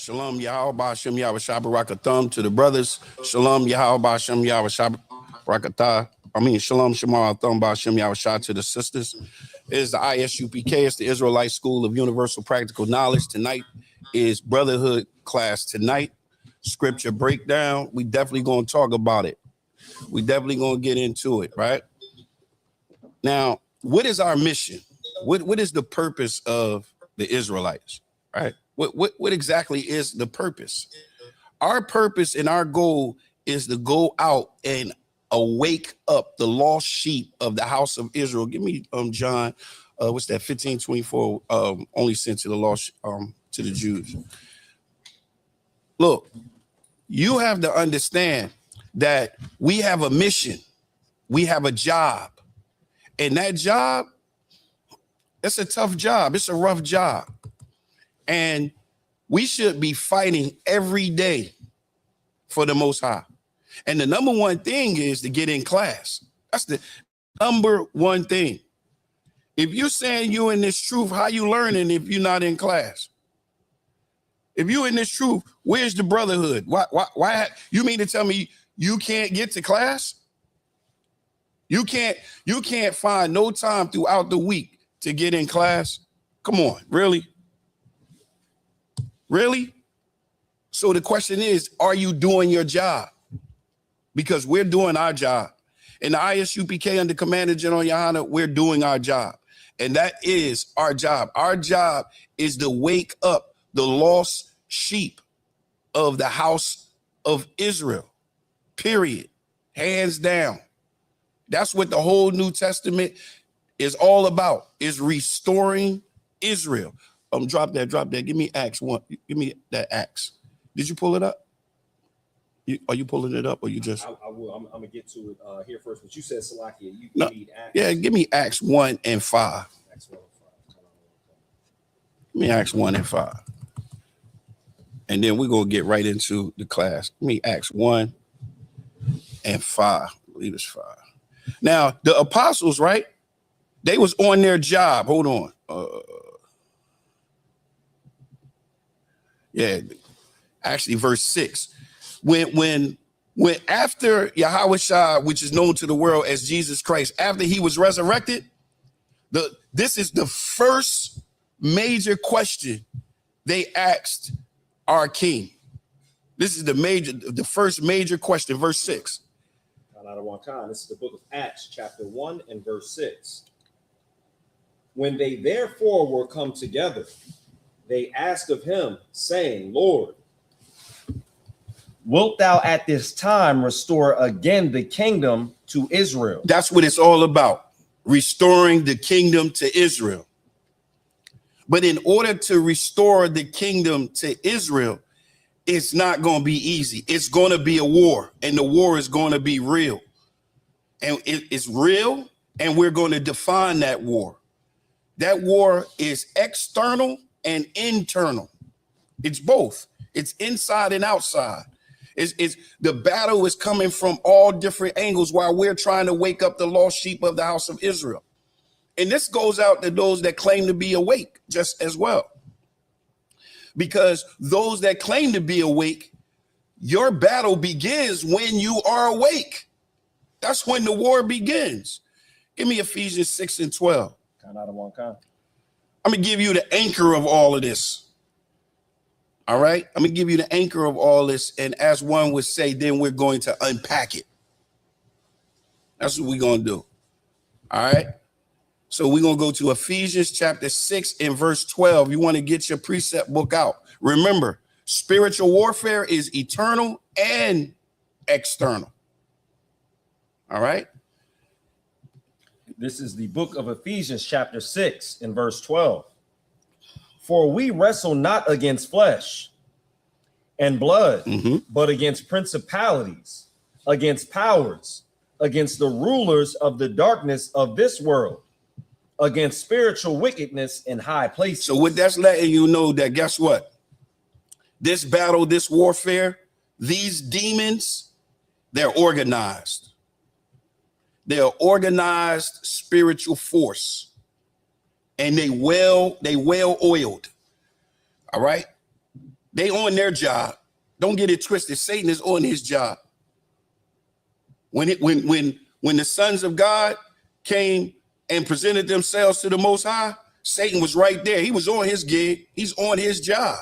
Shalom Yahweh Hashem Yahweh Shabbarakatham to the brothers. Shalom Yahweh Hashem Yahweh Shabbarakathah. Shalom Shema Thumb Hashem Yahweh Shah to the sisters. It is the ISUPK, it's the Israelite School of Universal Practical Knowledge. Tonight is Brotherhood class. Tonight, scripture breakdown. We definitely going to talk about it. We definitely going to get into it, right? Now, what is our mission? What is the purpose of the Israelites, right? What exactly is the purpose? Our purpose and our goal is to go out and awake up the lost sheep of the house of Israel. Give me John, what's that? 15:24. Only sent to the lost to the Jews. Look, you have to understand that we have a mission, we have a job, and that job, it's a tough job, it's a rough job. And we should be fighting every day for the Most High. And the number one thing is to get in class. That's the number one thing. If you're saying you in this truth, how you learning if you're not in class? If you in this truth, where's the brotherhood? Why you mean to tell me you can't get to class? You can't find no time throughout the week to get in class? Come on, really? Really? So the question is, are you doing your job? Because we're doing our job. In the ISUPK under Commander General Yohana, we're doing our job. And that is our job. Our job is to wake up the lost sheep of the house of Israel, period. Hands down. That's what the whole New Testament is all about, is restoring Israel. Drop that. Give me Acts 1. Give me that Acts. Did you pull it up? Are you pulling it up, or you just? I will. I'm gonna get to it here first. But you said Salakia. You need Acts. Yeah, give me Acts 1 and 5. Acts 1 and 5. Give me Acts 1 and 5. And then we're gonna get right into the class. Give me Acts 1 and 5. I believe it's 5. Now, the apostles, right? They was on their job. Hold on. Actually, verse 6. When after Yahweh Shah, which is known to the world as Jesus Christ, after he was resurrected, this is the first major question they asked our king. This is the first major question, verse 6. This is the book of Acts, chapter 1 and verse 6. When they therefore were come together, they asked of him, saying, Lord, wilt thou at this time restore again the kingdom to Israel? That's what it's all about, restoring the kingdom to Israel. But in order to restore the kingdom to Israel, it's not going to be easy. It's going to be a war, and the war is going to be real. And it's real, and we're going to define that war. That war is external and internal. It's both. It's inside and outside. It's the battle is coming from all different angles while we're trying to wake up the lost sheep of the house of Israel. And this goes out to those that claim to be awake just as well. Because those that claim to be awake, your battle begins when you are awake. That's when the war begins. Give me Ephesians 6 and 12. I'm going to give you the anchor of all of this. All right. I'm going to give you the anchor of all this. And as one would say, then we're going to unpack it. That's what we're going to do. All right. So we're going to go to Ephesians chapter 6 and verse 12. You want to get your precept book out. Remember, spiritual warfare is eternal and external. All right. This is the book of Ephesians chapter 6 and verse 12. For we wrestle not against flesh and blood, but against principalities, against powers, against the rulers of the darkness of this world, against spiritual wickedness in high places. So what that's letting you know that, guess what? This battle, this warfare, these demons, they're organized. They're organized spiritual force. And they well oiled. All right. They on their job. Don't get it twisted. Satan is on his job. When the sons of God came and presented themselves to the Most High, Satan was right there. He was on his gig. He's on his job.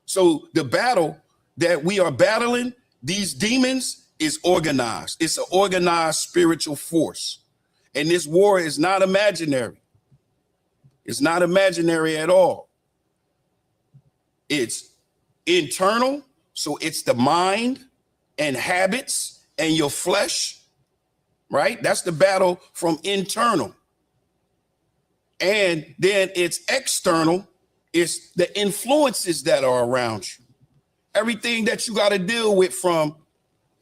So the battle that we are battling, these demons, is organized. It's an organized spiritual force. And this war is not imaginary. It's not imaginary at all. It's internal. So it's the mind and habits and your flesh, right? That's the battle from internal. And then it's external. It's the influences that are around you. Everything that you got to deal with, from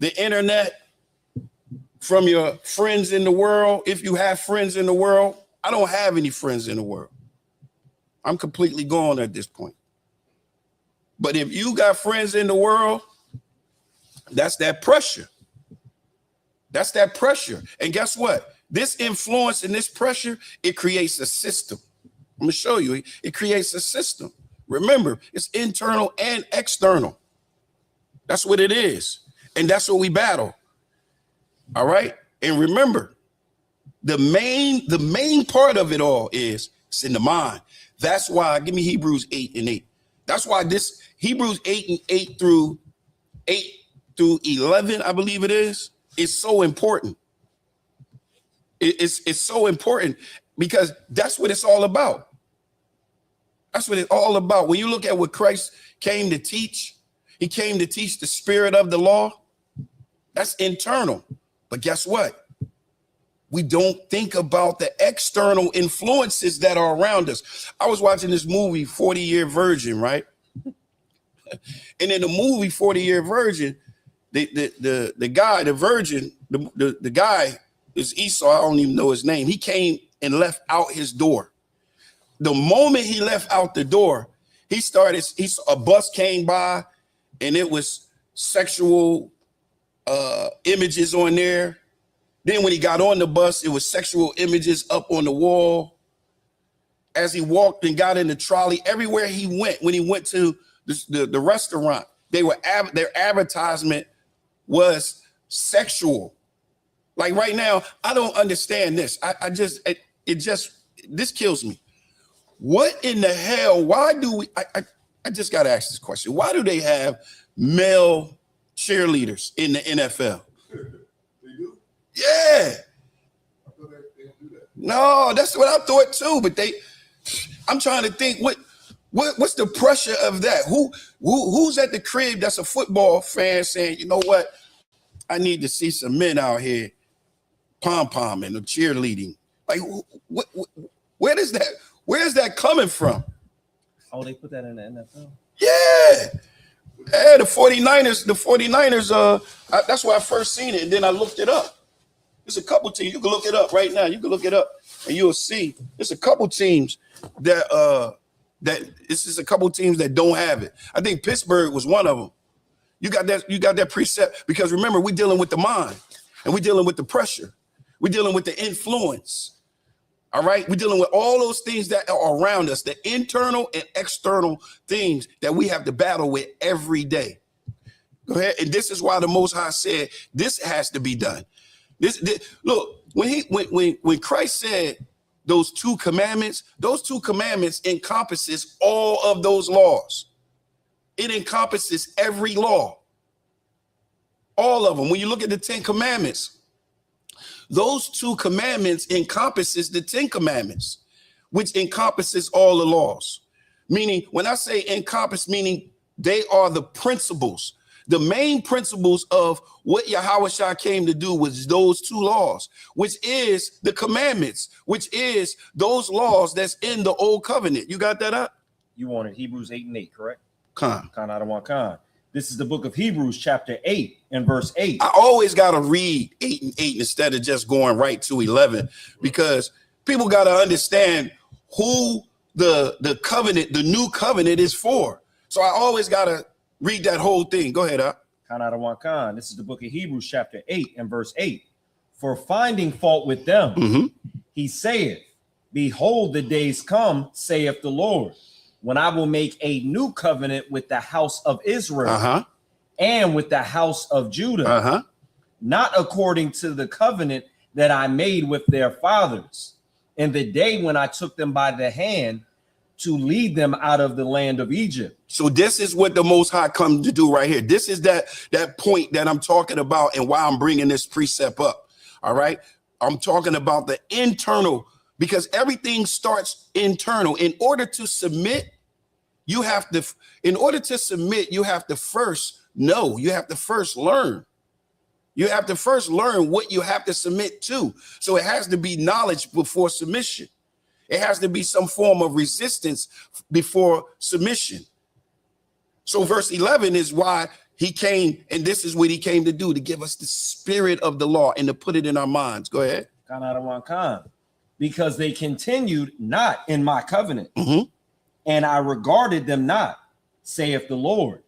the internet, from your friends in the world. If you have friends in the world, I don't have any friends in the world. I'm completely gone at this point. But if you got friends in the world, that's that pressure. That's that pressure. And guess what? This influence and this pressure, it creates a system. I'm going to show you. It creates a system. Remember, it's internal and external. That's what it is. And that's what we battle. All right. And remember, the main part of it all is it's in the mind. That's why, give me Hebrews 8:8. That's why this Hebrews 8 through 11, I believe it is so important. It's so important because that's what it's all about. That's what it's all about. When you look at what Christ came to teach, he came to teach the spirit of the law. That's internal. But guess what? We don't think about the external influences that are around us. I was watching this movie, 40-Year Virgin, right? And in the movie 40-Year Virgin, the guy, the virgin, the guy is Esau. I don't even know his name. He came and left out his door. The moment he left out the door, a bus came by and it was sexual images on there. Then when he got on the bus, it was sexual images up on the wall. As he walked and got in the trolley, everywhere he went, when he went to the restaurant, their advertisement was sexual. Like right now, I don't understand this. This kills me. What in the hell? Why do we? I just got to ask this question. Why do they have male cheerleaders in the NFL? They do? Yeah. I thought they don't do that. No, that's what I thought too. But I'm trying to think what's the pressure of that? Who's at the crib that's a football fan saying, you know what? I need to see some men out here pom-pomming or cheerleading. Like, where is that coming from? Oh, they put that in the NFL? Yeah. Yeah, the 49ers, that's where I first seen it, and then I looked it up. There's a couple teams. You can look it up right now. You can look it up, and you'll see there's a couple teams that this is a couple teams that don't have it. I think Pittsburgh was one of them. You got that precept, because remember, we're dealing with the mind, and we're dealing with the pressure. We're dealing with the influence. All right. We're dealing with all those things that are around us, the internal and external things that we have to battle with every day. Go ahead. And this is why the Most High said this has to be done. This look, when Christ said those two commandments encompasses all of those laws. It encompasses every law. All of them. When you look at the 10 commandments, those 2 commandments encompasses the 10 commandments, which encompasses all the laws. Meaning, when I say encompass, meaning they are the principles. The main principles of what Yahawashi came to do was those 2 laws, which is the commandments, which is those laws that's in the old covenant. You got that up? You wanted Hebrews 8:8, correct? Khan. Khan. This is the book of Hebrews, chapter 8 and verse 8. I always got to read 8 and 8 instead of just going right to 11, because people got to understand who the covenant, the new covenant is for. So I always got to read that whole thing. Go ahead, Khan. This is the book of Hebrews, chapter 8 and verse 8. For finding fault with them, he saith, behold, the days come, saith the Lord, when I will make a new covenant with the house of Israel Uh-huh. and with the house of Judah, Uh-huh. not according to the covenant that I made with their fathers in the day when I took them by the hand to lead them out of the land of Egypt. So this is what the Most High come to do right here. This is that point that I'm talking about and why I'm bringing this precept up. All right. I'm talking about the internal, because everything starts internal. In order to submit, you have to first know, you have to first learn. You have to first learn what you have to submit to. So it has to be knowledge before submission. It has to be some form of resistance before submission. So verse 11 is why he came, and this is what he came to do, to give us the spirit of the law and to put it in our minds. Go ahead. Because they continued not in my covenant, Mhm. and I regarded them not, saith the Lord.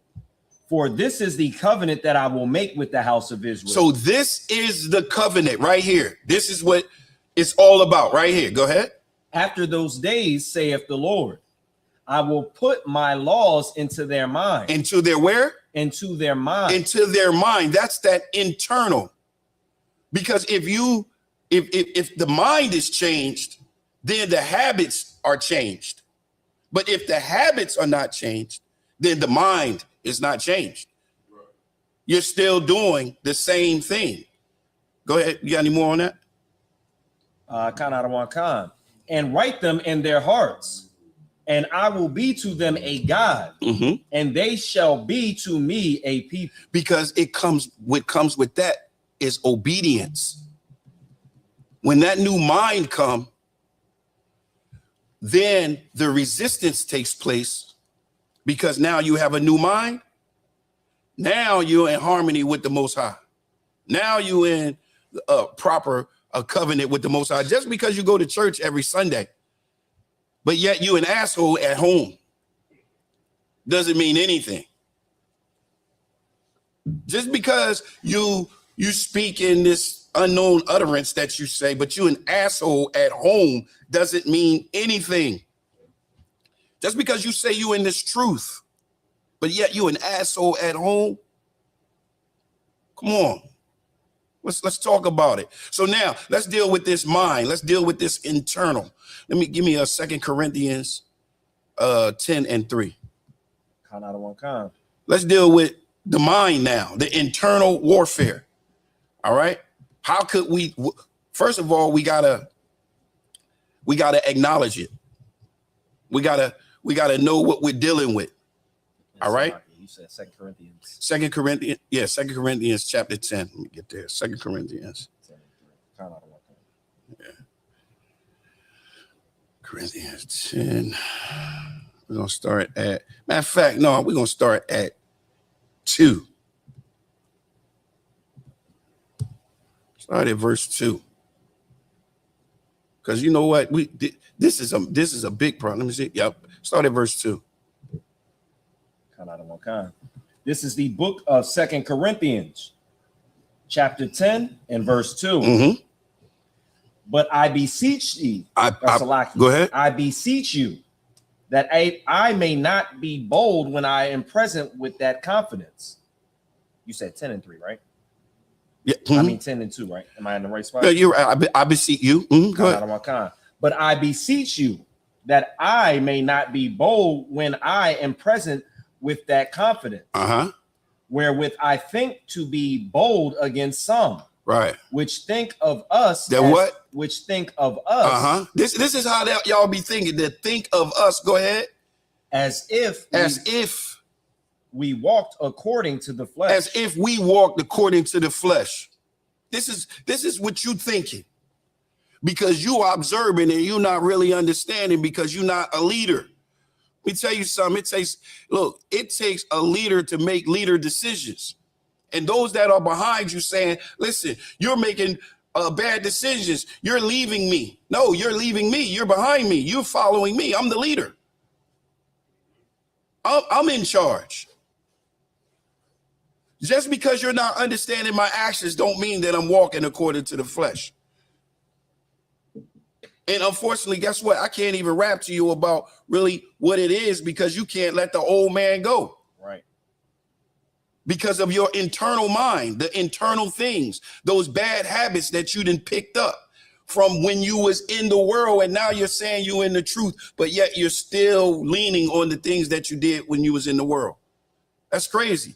For this is the covenant that I will make with the house of Israel. So this is the covenant right here. This is what it's all about right here. Go ahead. After those days, saith the Lord, I will put my laws into their mind. Into their where? Into their mind. Into their mind. That's that internal. Because if the mind is changed, then the habits are changed. But if the habits are not changed, then the mind is not changed. You're still doing the same thing. Go ahead. You got any more on that? And write them in their hearts, and I will be to them a God, and they shall be to me a people. Because what comes with that is obedience. When that new mind comes, then the resistance takes place, because now you have a new mind. Now you're in harmony with the Most High. Now you're in a proper covenant with the Most High. Just because you go to church every Sunday, but yet you an asshole at home, doesn't mean anything. Just because you speak in this unknown utterance that you say, but you an asshole at home, doesn't mean anything. Just because you say you in this truth, but yet you an asshole at home. Come on. Let's talk about it. So now let's deal with this mind. Let's deal with this internal. Give me a 2 Corinthians 10:3. Let's deal with the mind now, the internal warfare. All right. How could we? First of all, we gotta acknowledge it. We gotta know what we're dealing with. All right. You said 2 Corinthians. 2 Corinthians, yeah, 2 Corinthians chapter 10. Let me get there. 2 Corinthians. Yeah. Corinthians 10. We're gonna start at, matter of fact, no, we're gonna start at 2. Start at verse 2. Because you know what? This is a big problem. Let me see. Yep. Start at verse 2. This is the book of 2 Corinthians, chapter 10 and verse 2. Mm-hmm. But I beseech thee, go ahead. I beseech you that I may not be bold when I am present with that confidence. You said 10 and 3, right? Yeah. I mean 10 and 2, right? Am I in the right spot? Yeah, you're right. I beseech you. Go ahead. But I beseech you that I may not be bold when I am present with that confidence, wherewith I think to be bold against some, right? Which think of us. Which think of us. This is how y'all be thinking. That think of us. Go ahead. As if we walked according to the flesh. As if we walked according to the flesh. This is what you thinking, because you are observing and you're not really understanding, because you're not a leader. Let me tell you something. It takes a leader to make leader decisions. And those that are behind you saying, listen, you're making bad decisions. You're leaving me. No, you're leaving me. You're behind me. You're following me. I'm the leader. I'm in charge. Just because you're not understanding my actions don't mean that I'm walking according to the flesh. And unfortunately, guess what? I can't even rap to you about really what it is because you can't let the old man go. Right. Because of your internal mind, the internal things, those bad habits that you done picked up from when you was in the world, and now you're saying you in the truth, but yet you're still leaning on the things that you did when you was in the world. That's crazy.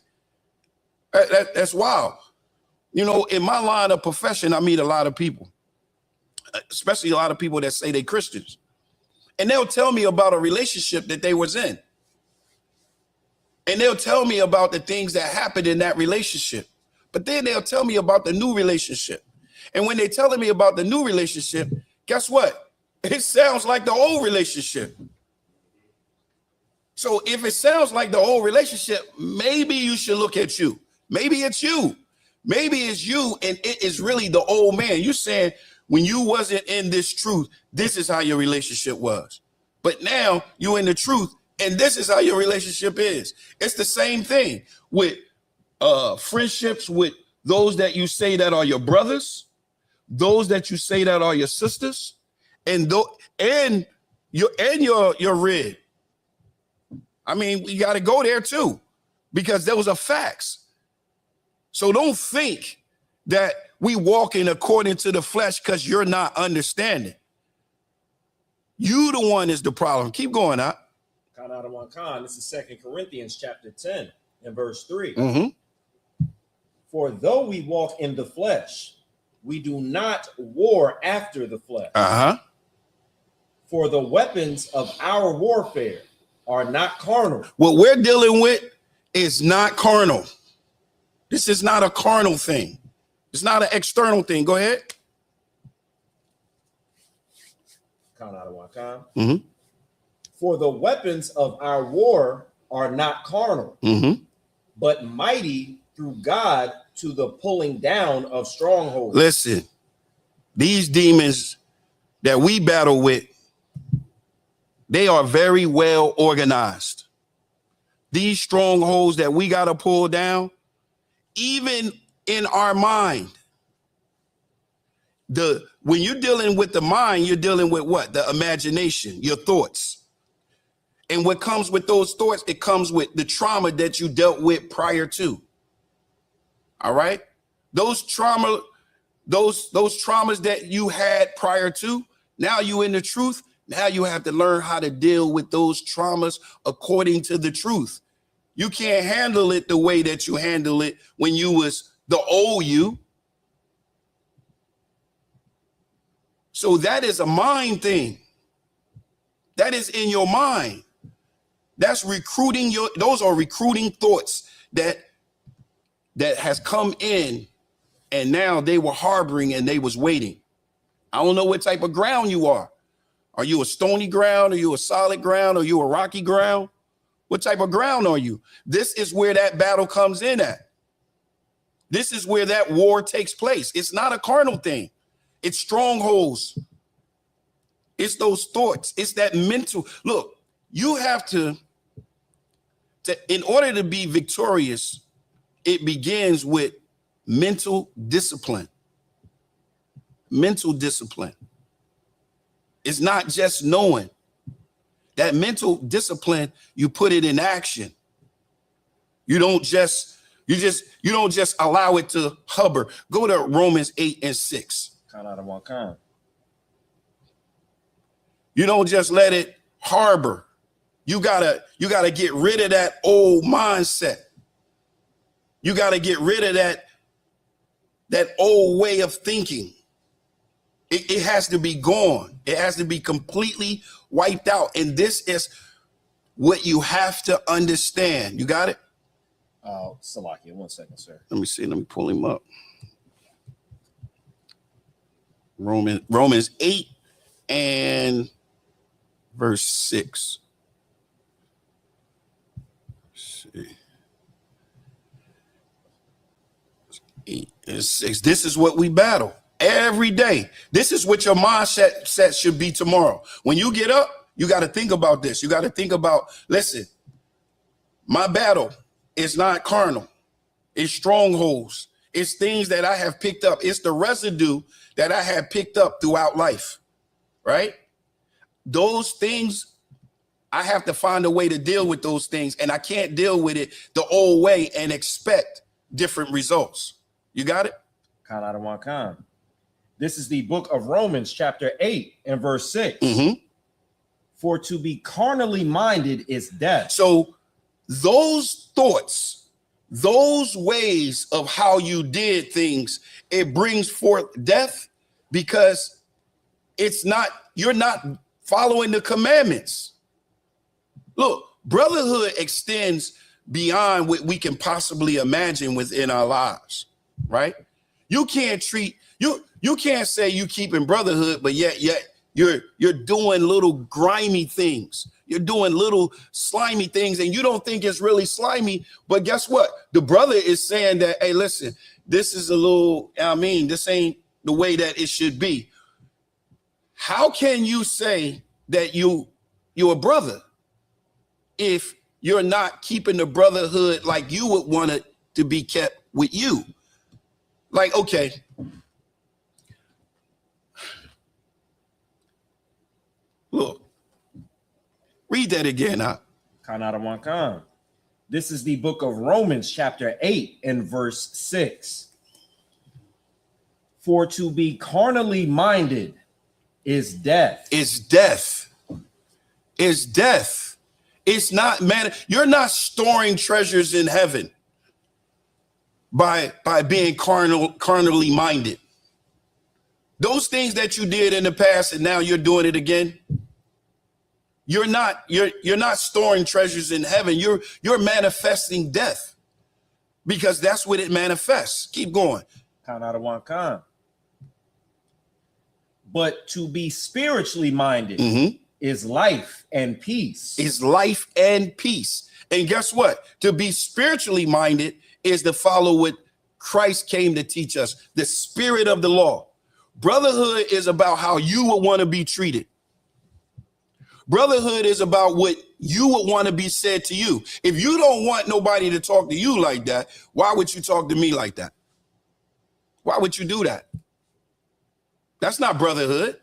That's wild. You know, in my line of profession, I meet a lot of people, especially a lot of people that say they Christians, and they'll tell me about a relationship that they was in. And they'll tell me about the things that happened in that relationship. But then they'll tell me about the new relationship. And when they're telling me about the new relationship, guess what? It sounds like the old relationship. So if it sounds like the old relationship, maybe you should look at you. Maybe it's you. Maybe it's you and it is really the old man. You're saying when you wasn't in this truth, this is how your relationship was. But now you're in the truth. And this is how your relationship is. It's the same thing with friendships with those that you say that are your brothers, those that you say that are your sisters, and your red. I mean, we got to go there too, because those are facts. So don't think that we walking according to the flesh because you're not understanding. You the one is the problem. Keep going out. This is 2 Corinthians chapter 10 and verse 3. Mm-hmm. For though we walk in the flesh, we do not war after the flesh. Uh-huh. For the weapons of our warfare are not carnal. What we're dealing with is not carnal. This is not a carnal thing. It's not an external thing. Go ahead. Mm-hmm. For the weapons of our war are not carnal, Mm-hmm. but mighty through God to the pulling down of strongholds. Listen, these demons that we battle with, they are very well organized. These strongholds that we got to pull down, even in our mind. When you're dealing with the mind, you're dealing with what? The imagination, your thoughts. And what comes with those thoughts, it comes with the trauma that you dealt with prior to. All right. Those traumas that you had prior to, now you in the truth. Now you have to learn how to deal with those traumas according to the truth. You can't handle it the way that you handle it when you was the old you. So that is a mind thing. That is in your mind. That's recruiting those are recruiting thoughts that has come in, and now they were harboring and they was waiting. I don't know what type of ground you are. Are you a stony ground? Are you a solid ground? Are you a rocky ground? What type of ground are you? This is where that battle comes in at. This is where that war takes place. It's not a carnal thing. It's strongholds. It's those thoughts. It's that mental. Look, you have to in order to be victorious, it begins with mental discipline. Mental discipline. It's not just knowing. That mental discipline, you put it in action. You don't just allow it to hover. Go to Romans 8 and 6. You don't just let it harbor. You gotta get rid of that old mindset. You gotta get rid of that old way of thinking. It has to be gone. It has to be completely wiped out. And this is what you have to understand. You got it? Salakia, 1 second, sir. Let me see. Let me pull him up. Romans 8 and verse 6. Let's see. 8 and 6. This is what we battle every day. This is what your mindset should be tomorrow. When you get up, you got to think about this. You got to think about, listen, my battle is not carnal. It's strongholds. It's things that I have picked up. It's the residue that I have picked up throughout life, right? Those things, I have to find a way to deal with those things, and I can't deal with it the old way and expect different results. You got it? Khan Adawan Khan. This is the book of Romans, chapter 8 and verse 6. For to be carnally minded is death. So those thoughts, those ways of how you did things, it brings forth death because you're not following the commandments. Look, brotherhood extends beyond what we can possibly imagine within our lives, right? You can't say you keeping brotherhood, but yet you're doing little grimy things. You're doing little slimy things, and you don't think it's really slimy. But guess what? The brother is saying that, hey, listen, this is this ain't the way that it should be. How can you say that you're a brother if you're not keeping the brotherhood like you would want it to be kept with you? Like, okay. Look, read that again. Khan Adawan Khan. This is the book of Romans, chapter 8 and verse 6. For to be carnally minded is death. It's death. It's death. It's not, man. You're not storing treasures in heaven by being carnally minded. Those things that you did in the past and now you're doing it again. You're not storing treasures in heaven. You're manifesting death because that's what it manifests. Keep going. Khan Adawan Khan. But to be spiritually minded is life and peace. Is life and peace. And guess what? To be spiritually minded is to follow what Christ came to teach us, the spirit of the law. Brotherhood is about how you would want to be treated. Brotherhood is about what you would want to be said to you. If you don't want nobody to talk to you like that, why would you talk to me like that? Why would you do that? That's not brotherhood.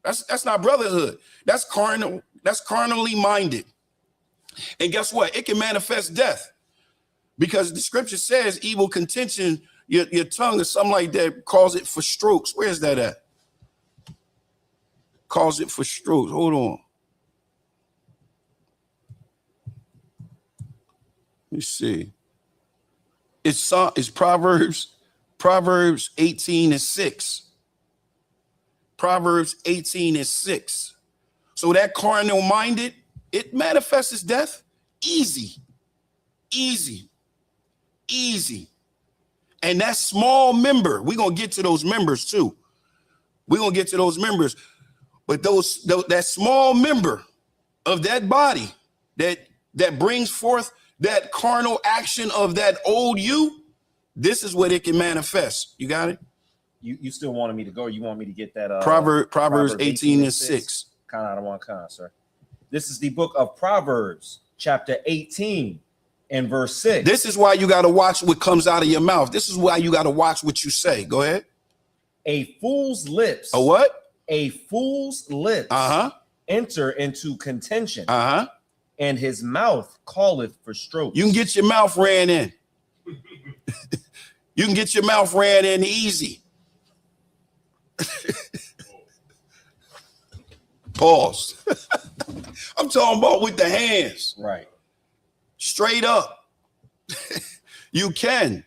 That's not brotherhood. That's carnal. That's carnally minded. And guess what? It can manifest death because the scripture says evil contention, your tongue or something like that, cause it for strokes. Where's that at? Cause it for strokes. Hold on. Let me see. It's Proverbs 18 and 6. Proverbs 18 and 6. So that carnal minded, it manifests as death. Easy. And that small member, we're going to get to those members too. But that small member of that body that brings forth that carnal action of that old you, this is what it can manifest. You got it? You still wanted me to go? You want me to get that? Proverbs 18 and 6. Khan Adawan Khan, sir. This is the book of Proverbs, chapter 18 and verse 6. This is why you got to watch what comes out of your mouth. This is why you got to watch what you say. Go ahead. A fool's lips. A what? A fool's lips enter into contention, and his mouth calleth for strokes. You can get your mouth ran in. You can get your mouth ran in easy. Pause. I'm talking about with the hands. Right. Straight up. You can.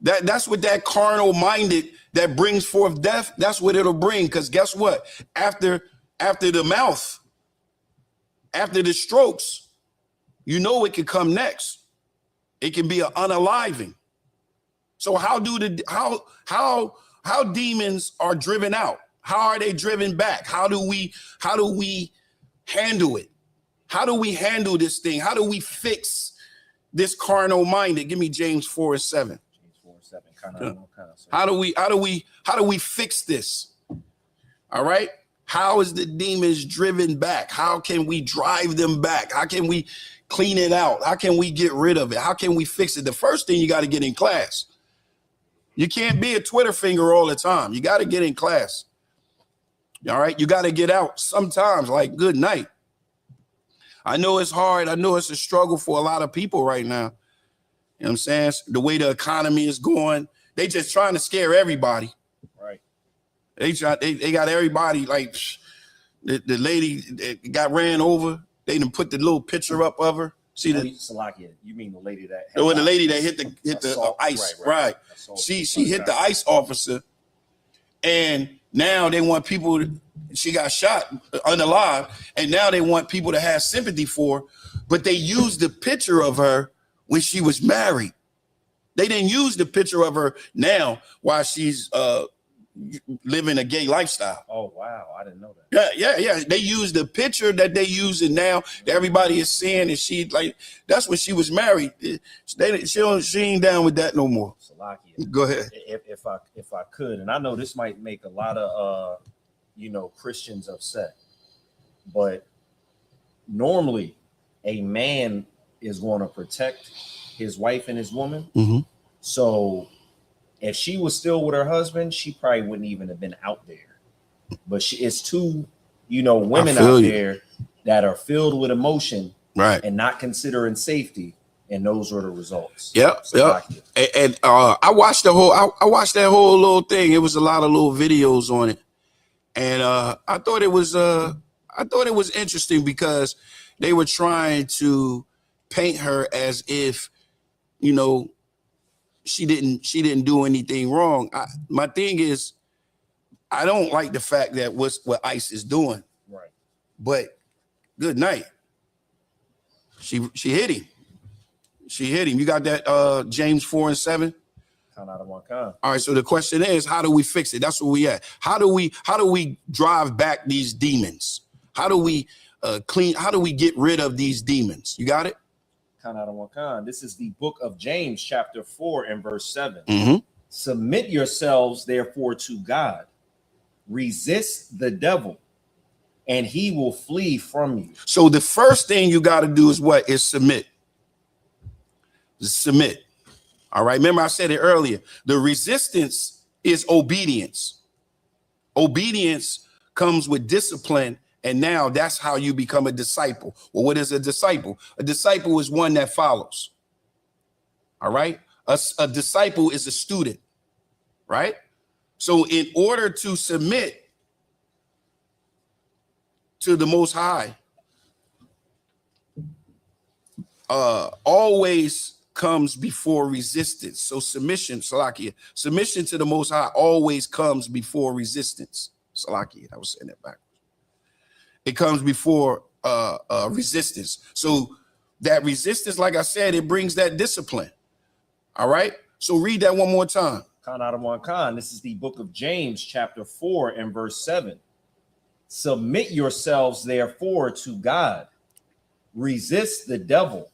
That's what that carnal minded that brings forth death, that's what it'll bring. Because guess what? After the mouth, after the strokes, you know it could come next. It can be an unaliving. So how demons are driven out? How are they driven back? How do we handle it? How do we handle this thing? How do we fix this carnal minded? Give me James 4 and 7. How do we fix this? All right. How is the demons driven back? How can we drive them back? How can we clean it out? How can we get rid of it? How can we fix it? The first thing you got to get in class. You can't be a Twitter finger all the time. You got to get in class. All right. You got to get out sometimes, like good night. I know it's hard. I know it's a struggle for a lot of people right now. You know what I'm saying? The way the economy is going, they just trying to scare everybody. Right. They got everybody like the lady that got ran over. They done put the little picture up of her. See the Salakia, you mean the lady that the lady that hit the ice, right? She hit the ICE officer, and now they want people. She got shot unalive, and now they want people to have sympathy for her, but they used the picture of her when she was married. They didn't use the picture of her now while she's living a gay lifestyle. Oh wow, I didn't know that. Yeah. They use the picture that they using now that everybody is seeing, and she like that's when she was married. She ain't down with that no more. Salakia. Go ahead. If I could, and I know this might make a lot of Christians upset, but normally a man is going to protect his wife and his woman. Mm-hmm. So if she was still with her husband, she probably wouldn't even have been out there. But it's two, women out there that are filled with emotion, right, and not considering safety, and those are the results. Yep. And I watched that whole little thing. It was a lot of little videos on it, and I thought it was interesting because they were trying to paint her as if, she didn't do anything wrong. My thing is, I don't like the fact that what ICE is doing. Right. But good night. She hit him. She hit him. You got that James 4:7? Count out of one kind. All right. So the question is, how do we fix it? That's where we at. How do we drive back these demons? How do we how do we get rid of these demons? You got it? Count out of one kind. This is the book of James, chapter 4 and verse 7. Mm-hmm. Submit yourselves, therefore, to God. Resist the devil, and he will flee from you. So the first thing you got to do is what? Is submit. Submit. All right. Remember, I said it earlier. The resistance is obedience. Obedience comes with discipline. And now that's how you become a disciple. Well, what is a disciple? A disciple is one that follows. All right. A disciple is a student. Right. So in order to submit to the Most High, always comes before resistance. So submission, Salakia, submission to the Most High always comes before resistance. Salakia, I was saying that backwards. It comes before resistance. So that resistance, like I said, it brings that discipline. All right. So read that one more time. Count out of one kind. This is the book of James, chapter 4 and verse 7. Submit yourselves, therefore, to God. Resist the devil,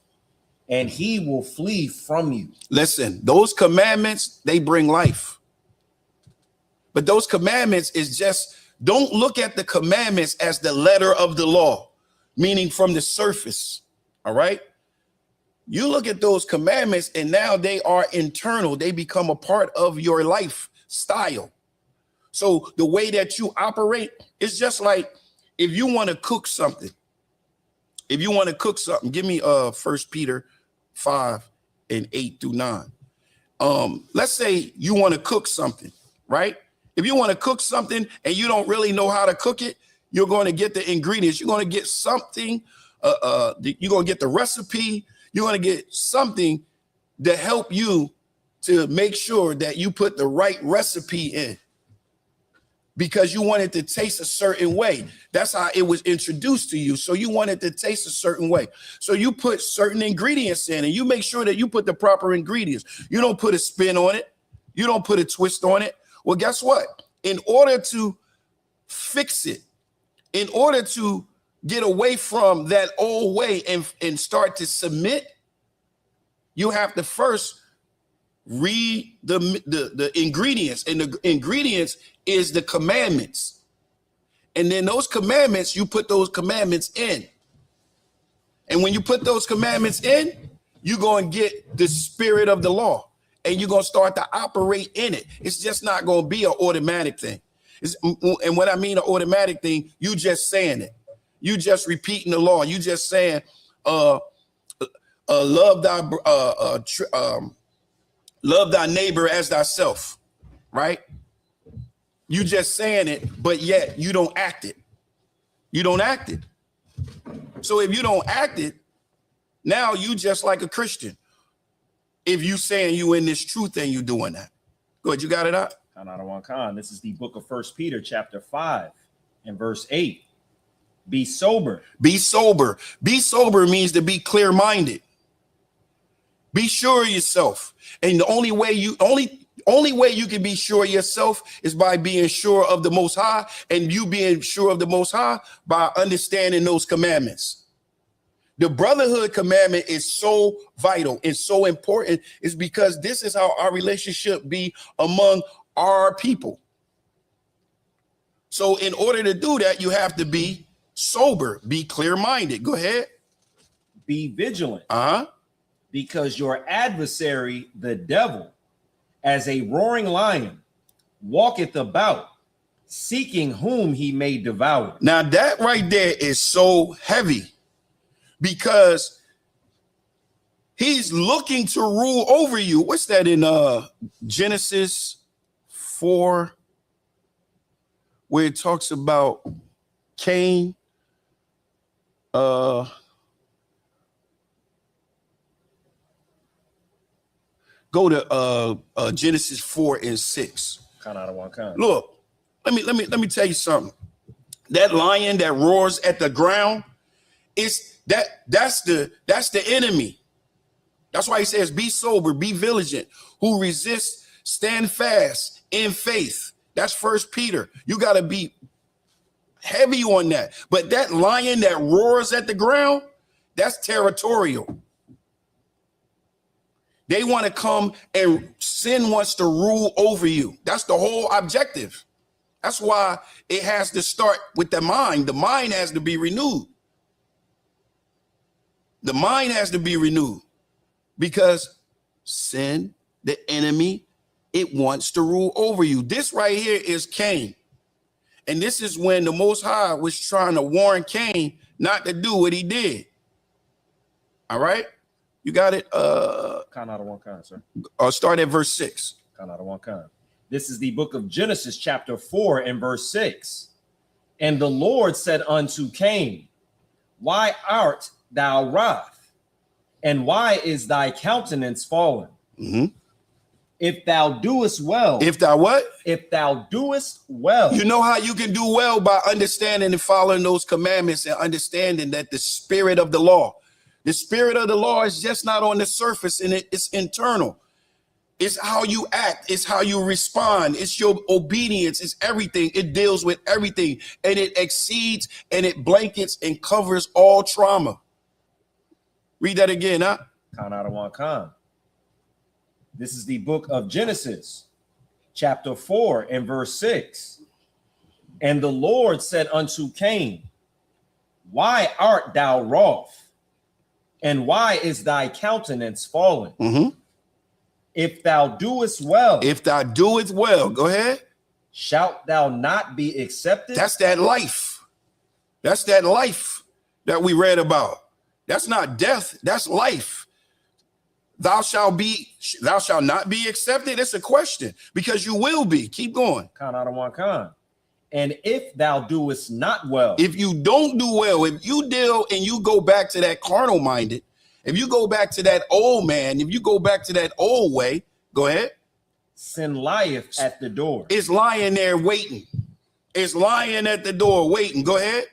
and he will flee from you. Listen, those commandments, they bring life. But those commandments is just, don't look at the commandments as the letter of the law, meaning from the surface. All right. You look at those commandments and now they are internal. They become a part of your lifestyle. So the way that you operate is just like if you want to cook something. If you want to cook something, give me 1 Peter 5 and 8 through 9. Let's say you want to cook something, right? If you want to cook something and you don't really know how to cook it, you're going to get the ingredients. You're going to get something. You're going to get the recipe. You're going to get something to help you to make sure that you put the right recipe in because you want it to taste a certain way. That's how it was introduced to you. So you want it to taste a certain way. So you put certain ingredients in and you make sure that you put the proper ingredients. You don't put a spin on it. You don't put a twist on it. Well, guess what? In order to fix it, in order to get away from that old way and start to submit, you have to first read the ingredients. And the ingredients is the commandments. And then those commandments, you put those commandments in. And when you put those commandments in, you're going to get the spirit of the law. And you're going to start to operate in it. It's just not going to be an automatic thing. And what I mean an automatic thing, you just saying it. You just repeating the law. You just saying, love thy neighbor as thyself, right? You just saying it, but yet you don't act it. You don't act it. So if you don't act it, now you just like a Christian. If you saying you in this truth and you doing that. Go ahead, you got it out? Khan. This is the book of 1 Peter chapter 5 and verse 8. Be sober. Be sober. Be sober means to be clear-minded. Be sure of yourself. And the only way you can be sure of yourself is by being sure of the Most High, and you being sure of the Most High by understanding those commandments. The brotherhood commandment is so vital and so important, is because this is how our relationship be among our people. So in order to do that, you have to be sober, be clear-minded. Go ahead. Be vigilant. Uh-huh. Because your adversary, the devil, as a roaring lion, walketh about, seeking whom he may devour. Now that right there is so heavy, because he's looking to rule over you. What's that in Genesis 4, where it talks about Cain? Go to Genesis 4 and 6. Look, let me tell you something. That lion that roars at the ground, that's the enemy. That's why he says, be sober, be vigilant, who resist, stand fast in faith. That's 1 Peter. You got to be heavy on that. But that lion that roars at the ground, that's territorial. They want to come, and sin wants to rule over you. That's the whole objective. That's why it has to start with the mind. The mind has to be renewed. The mind has to be renewed, because sin, the enemy, it wants to rule over you. This right here is Cain. And this is when the Most High was trying to warn Cain not to do what he did. All right? You got it? Sir. I'll start at verse 6. This is the book of Genesis chapter 4 and verse 6. And the Lord said unto Cain, why art thou wroth? And why is thy countenance fallen? Mm-hmm. If thou doest well. If thou what? If thou doest well. You know how you can do well? By understanding and following those commandments, and understanding that the spirit of the law is just not on the surface, and it's internal. It's how you act. It's how you respond. It's your obedience. It's everything. It deals with everything, and it exceeds, and it blankets and covers all trauma. Read that again, huh? This is the book of Genesis, chapter 4 and verse 6. And the Lord said unto Cain, why art thou wroth? And why is thy countenance fallen? Mm-hmm. If thou doest well. If thou doest well, go ahead. Shalt thou not be accepted? That's that life. That's that life that we read about. That's not death. That's life. Thou shalt not be accepted. It's a question, because you will be. Keep going. And if thou doest not well. If you don't do well, if you deal and you go back to that carnal minded, if you go back to that old man, if you go back to that old way, go ahead. Sin lieth at the door. It's lying there waiting. It's lying at the door waiting. Go ahead.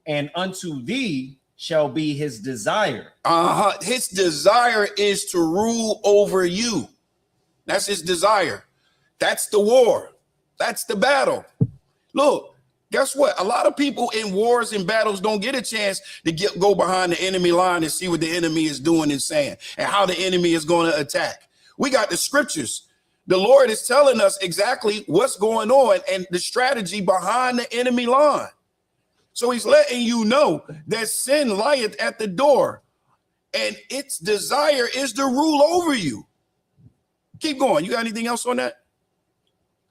And unto thee shall be his desire. His desire is to rule over you. That's his desire. That's the war. That's the battle. Look, guess what? A lot of people in wars and battles don't get a chance to go behind the enemy line and see what the enemy is doing and saying, and how the enemy is going to attack. We got the scriptures. The Lord is telling us exactly what's going on and the strategy behind the enemy line. So he's letting you know that sin lieth at the door, and its desire is to rule over you. Keep going. You got anything else on that?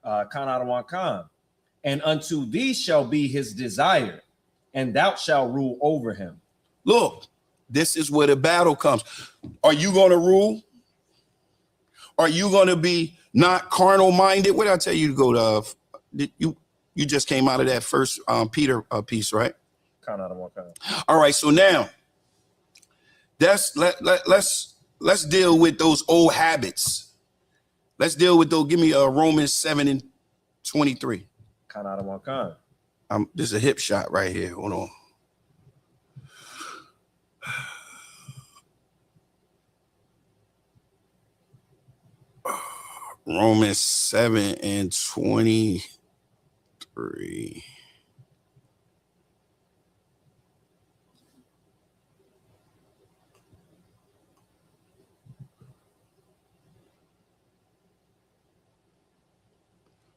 Khan Adawan Khan. And unto thee shall be his desire, and thou shalt rule over him. Look, this is where the battle comes. Are you going to rule? Are you going to be not carnal minded? What did I tell you to go to? You just came out of that first Peter piece, right? Khan Adawan Khan. All right. So now let's deal with those old habits. Let's deal with those. Give me Romans 7:23. Khan Adawan Khan. This is a hip shot right here. Hold on. Romans 7:23.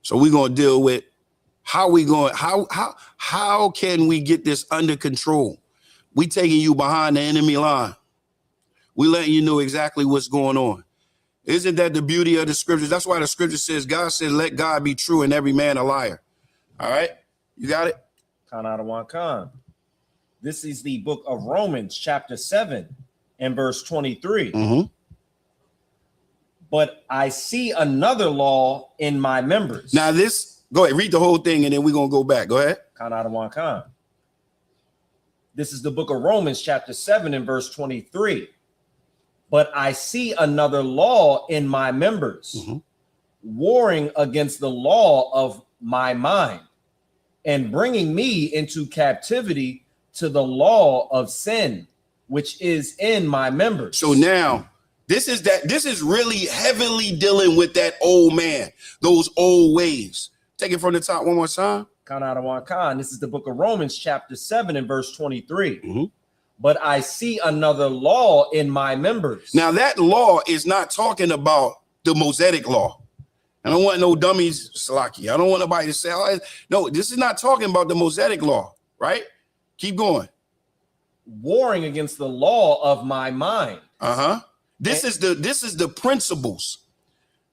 So we're going to deal with how can we get this under control? We taking you behind the enemy line. We letting you know exactly what's going on. Isn't that the beauty of the scriptures? That's why the scripture says, God says, let God be true and every man a liar. All right. You got it? Khan Adawan Khan. This is the book of Romans, chapter 7 and verse 23. Mm-hmm. But I see another law in my members. Now go ahead, read the whole thing, and then we're going to go back. Go ahead. Khan Adawan Khan. This is the book of Romans, chapter 7 and verse 23. But I see another law in my members, warring against the law of my mind and bringing me into captivity to the law of sin, which is in my members. So now this is really heavily dealing with that old man, those old ways. Take it from the top one more time. Khan Adawan Khan. This is the book of Romans, chapter 7 and verse 23. But I see another law in my members. Now that law is not talking about the Mosaic law. I don't want no dummies, Salaki. I don't want nobody to say, oh, no, this is not talking about the Mosaic law, right? Keep going. Warring against the law of my mind. This is the principles.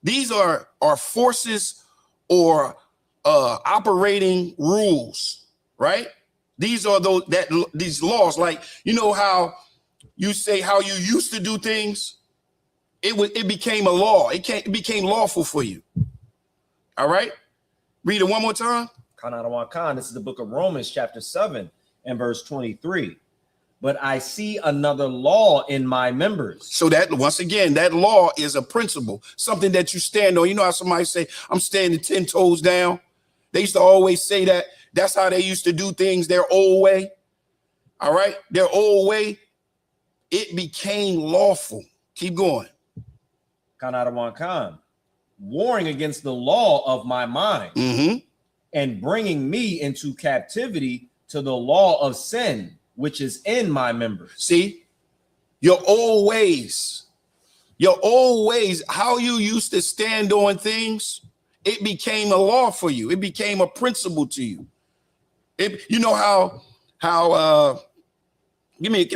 These are forces or operating rules, right? These are these laws, like, you know how you say how you used to do things. It became a law. It became lawful for you. All right. Read it one more time. Khan Adawan Khan. This is the book of Romans, chapter 7 and verse 23. But I see another law in my members. So that, once again, that law is a principle, something that you stand on. You know how somebody say, I'm standing 10 toes down. They used to always say that. That's how they used to do things their old way. All right. Their old way. It became lawful. Keep going. Khan Adawan Khan. Warring against the law of my mind and bringing me into captivity to the law of sin, which is in my members. See, your old ways, how you used to stand on things, it became a law for you. It became a principle to you. You know how give me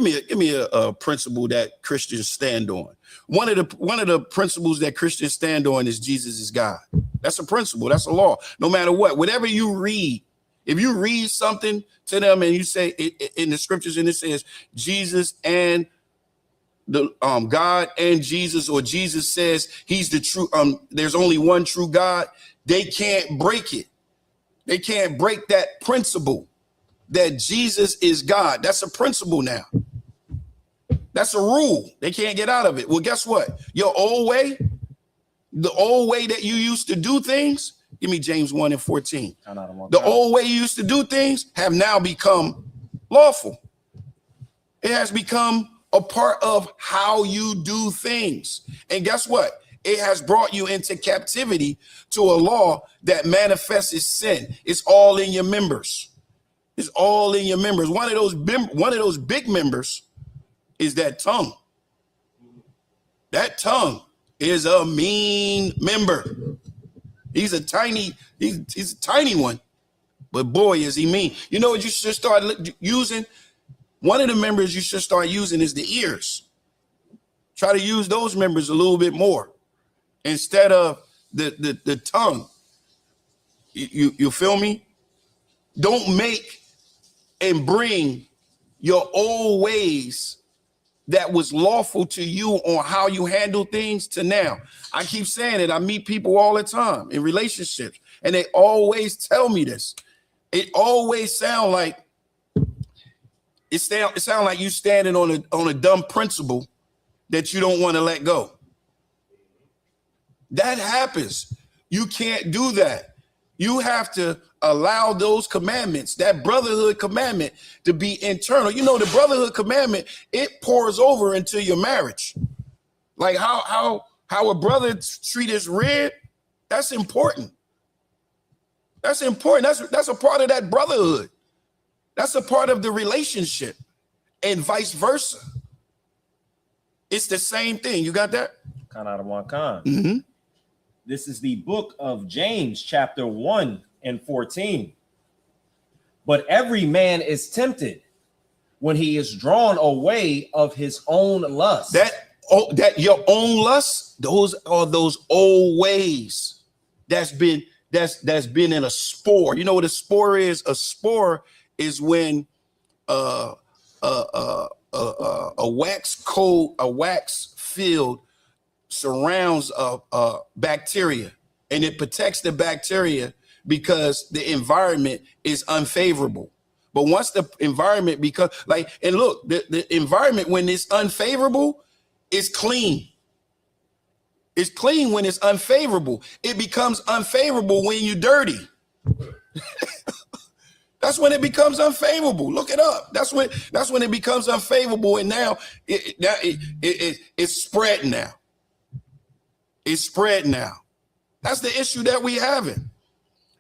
a principle that Christians stand on. One of the principles that Christians stand on is Jesus is God. That's a principle. That's a law. No matter whatever you read, if you read something to them and you say in the scriptures and it says Jesus and the God and Jesus, or Jesus says he's the true, there's only one true God, they can't break it. They can't break that principle that Jesus is God. That's a principle now. That's a rule. They can't get out of it. Well, guess what? Your old way, the old way that you used to do things, give me James 1:14. The old way you used to do things have now become lawful. It has become a part of how you do things. And guess what? It has brought you into captivity to a law that manifests as sin. It's all in your members. It's all in your members. One of those big members is that tongue. That tongue is a mean member. He's a tiny one, but boy, is he mean. You know what you should start using? One of the members you should start using is the ears. Try to use those members a little bit more instead of the tongue. You feel me? Don't make and bring your old ways that was lawful to you on how you handle things to now. I keep saying it. I meet people all the time in relationships, and they always tell me this. It always sound like it sound like you standing on a dumb principle that you don't want to let go. That happens. You can't do that. You have to allow those commandments, that brotherhood commandment, to be internal. You know, the brotherhood commandment, it pours over into your marriage. Like how a brother treat his rib, that's important. That's important. That's a part of that brotherhood. That's a part of the relationship, and vice versa. It's the same thing. You got that? Khan out of one Khan. Mm-hmm. This is the book of James, chapter 1 and 14. But every man is tempted when he is drawn away of his own lust. That your own lust, those are those old ways that's been in a spore. You know what a spore is? A spore is when a wax field surrounds a bacteria, and it protects the bacteria because the environment is unfavorable. But once the environment becomes and look, the environment when it's unfavorable is clean. It's clean when it's unfavorable. It becomes unfavorable when you're dirty. That's when it becomes unfavorable. Look it up. That's when it becomes unfavorable, and now it's spread now. It's spread now. That's the issue that we having.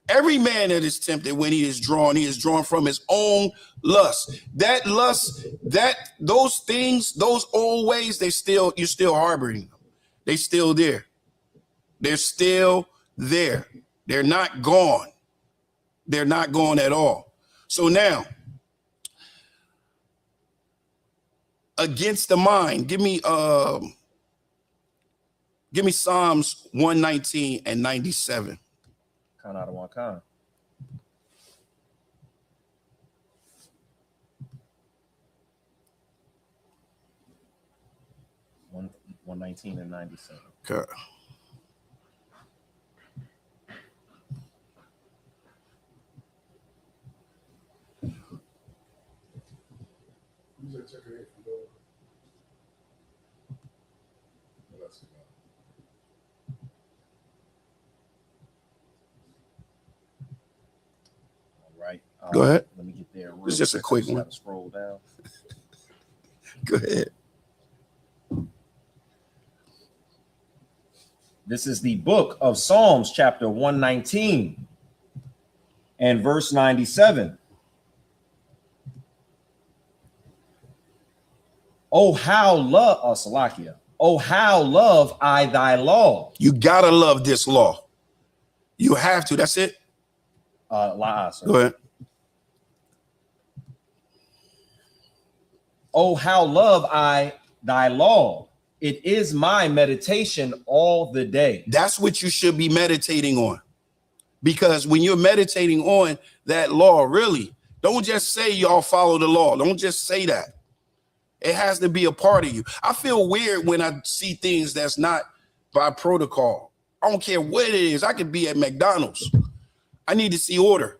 Every man that is tempted when he is drawn from his own lust. That lust, those things, those old ways, you're still harboring them. They still there. They're still there. They're not gone. They're not gone at all. So now, against the mind, give me Psalms 119 and 97. Khan out of one Khan. One 119 and 97. Okay. Who's that checking in for those? Well, that's enough. All right. Go ahead. Let me get there. It's just a quick I just one. gotta scroll down. Go ahead. This is the book of Psalms, chapter 119 and verse 97. Oh, how love I thy law. You gotta love this law. You have to. That's it. Go Go ahead. Oh, how love I thy law. It is my meditation all the day. That's what you should be meditating on. Because when you're meditating on that law, really, don't just say y'all follow the law. Don't just say that. It has to be a part of you. I feel weird when I see things that's not by protocol. I don't care what it is. I could be at McDonald's. I need to see order.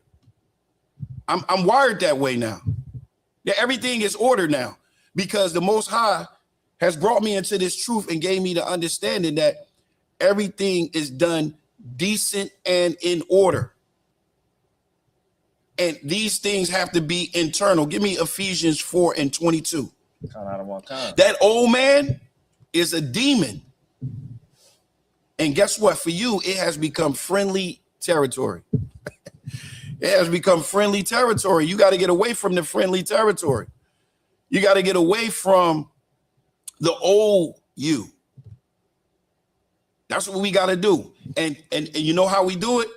I'm wired that way now. Yeah, everything is order now because the Most High has brought me into this truth and gave me the understanding that everything is done decent and in order. And these things have to be internal. Give me Ephesians 4 and 22. That old man is a demon. And guess what? For you, it has become friendly territory. It has become friendly territory. You got to get away from the friendly territory. You got to get away from the old you. That's what we got to do. And you know how we do it?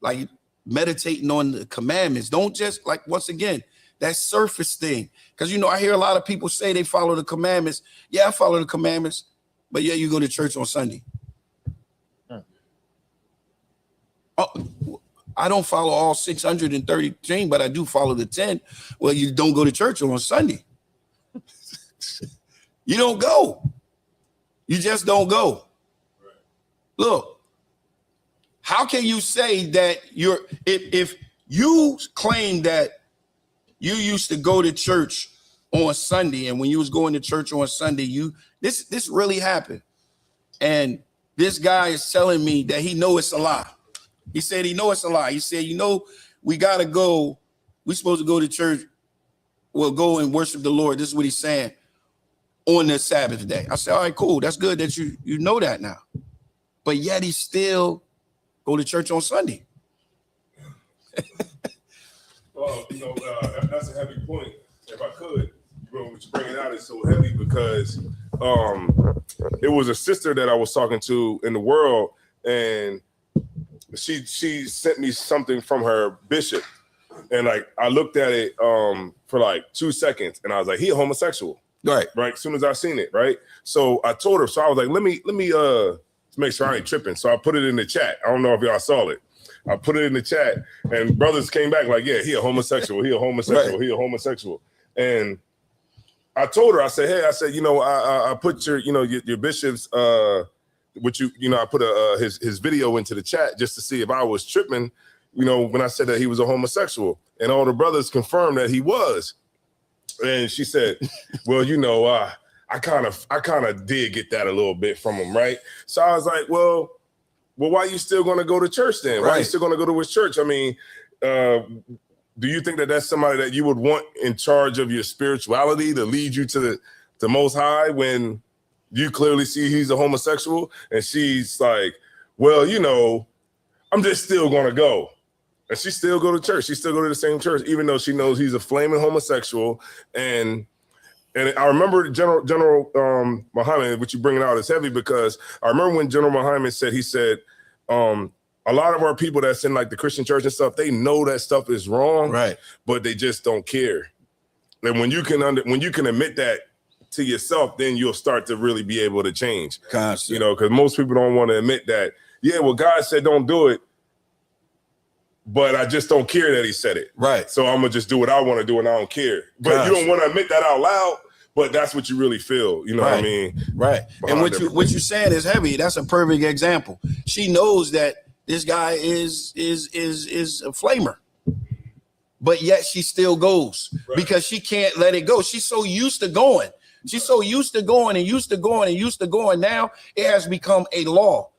Like meditating on the commandments. Don't just once again, that surface thing. Because, I hear a lot of people say they follow the commandments. Yeah, I follow the commandments. But yeah, you go to church on Sunday. I don't follow all 630, but I do follow the 10. Well, you don't go to church on Sunday. You don't go. You just don't go. Look, how can you say that if you claim that you used to go to church on Sunday, and when you was going to church on Sunday, this really happened, and this guy is telling me that he know it's a lie. He said he know it's a lie. He said, we gotta go. We're supposed to go to church. We'll go and worship the Lord. This is what he's saying on the Sabbath day. I said, all right, cool. That's good that you know that now. But yet he still go to church on Sunday. Well, that's a heavy point. If I could, what you bringing out is so heavy because it was a sister that I was talking to in the world, and she sent me something from her bishop, and like I looked at it for like 2 seconds, and I was like, he a homosexual, right? As soon as I seen it, right? So I told her. So I was like, let me make sure I ain't tripping. So I put it in the chat. I don't know if y'all saw it. I put it in the chat, and brothers came back like, yeah, he a homosexual. He a homosexual. Right. He a homosexual. And I told her, I said, hey, I put your bishop's I put his video into the chat just to see if I was tripping, when I said that he was a homosexual, and all the brothers confirmed that he was. And she said, well, I kind of did get that a little bit from him, right? So I was like, well, why are you still going to go to church then? Why are you still going to go to his church? I mean, do you think that that's somebody that you would want in charge of your spirituality to lead you to the Most High when you clearly see he's a homosexual? And she's like, well, I'm just still going to go. And she still go to church. She still go to the same church, even though she knows he's a flaming homosexual. And I remember General Muhammad, what you bringing out is heavy, because I remember when General Muhammad said, a lot of our people that's in like the Christian church and stuff, they know that stuff is wrong, right? But they just don't care. And when you can admit that to yourself, then you'll start to really be able to change. Constantly. Because most people don't want to admit that. Yeah, well, God said don't do it, but I just don't care that he said it. Right. So I'm gonna just do what I want to do, and I don't care. But you don't want to admit that out loud. But that's what you really feel. You know what I mean? Right. And what you're saying is heavy. That's a perfect example. She knows that this guy is a flamer, but yet she still goes because she can't let it go. She's so used to going. She's so used to going and used to going and used to going. Now it has become a law.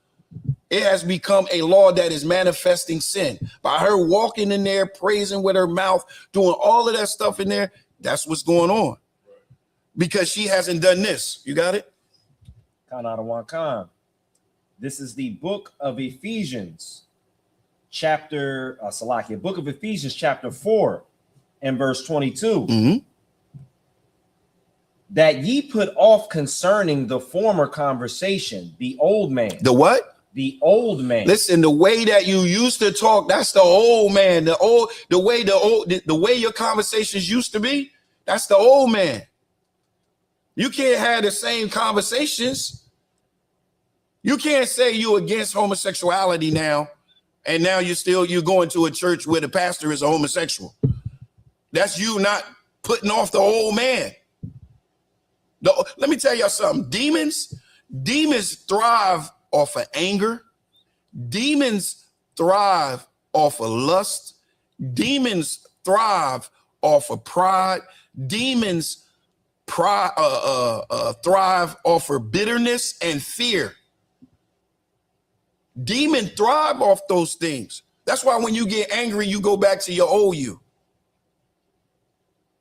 It has become a law that is manifesting sin by her walking in there, praising with her mouth, doing all of that stuff in there. That's what's going on because she hasn't done this. You got it? Khan Adawan Khan. This is the book of Ephesians, book of Ephesians, chapter 4 and verse 22. Mm-hmm. That ye put off concerning the former conversation, the old man. The what? The old man. Listen, the way that you used to talk, that's the old man. The way your conversations used to be, that's the old man. You can't have the same conversations. You can't say you against homosexuality now, and now you're going to a church where the pastor is a homosexual. That's you not putting off the old man. Let me tell y'all something. Demons thrive off of anger. Demons thrive off of lust. Demons thrive off of pride. Demons thrive off of bitterness and fear. Demons thrive off those things. That's why when you get angry, you go back to your old you.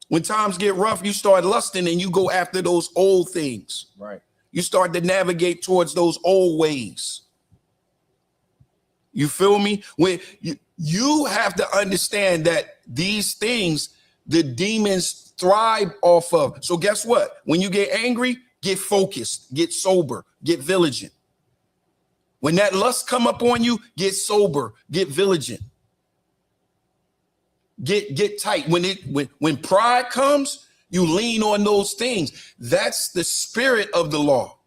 When times get rough, you start lusting and you go after those old things. Right. You start to navigate towards those old ways. You feel me? When you have to understand that these things, the demons thrive off of. So guess what? When you get angry, get focused, get sober, get vigilant. When that lust come up on you, get sober, get vigilant. Get tight. When pride comes, you lean on those things. That's the spirit of the law.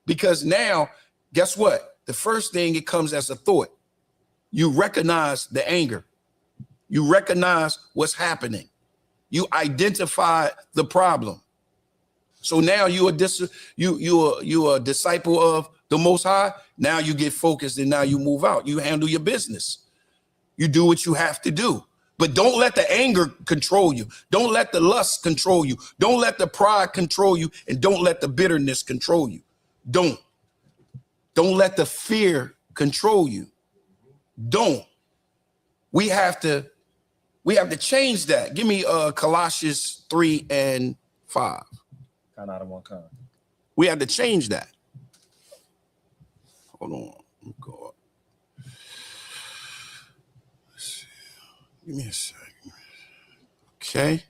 Because now, guess what? The first thing, it comes as a thought. You recognize the anger. You recognize what's happening. You identify the problem. So now you're a disciple of the Most High. Now you get focused and now you move out. You handle your business. You do what you have to do. But don't let the anger control you. Don't let the lust control you. Don't let the pride control you. And don't let the bitterness control you. Don't let the fear control you. Don't. We have to change that. Give me Colossians 3:5. Kind out of one kind. We have to change that. Hold on. Let me go up. Let's see. Give me a second. Okay.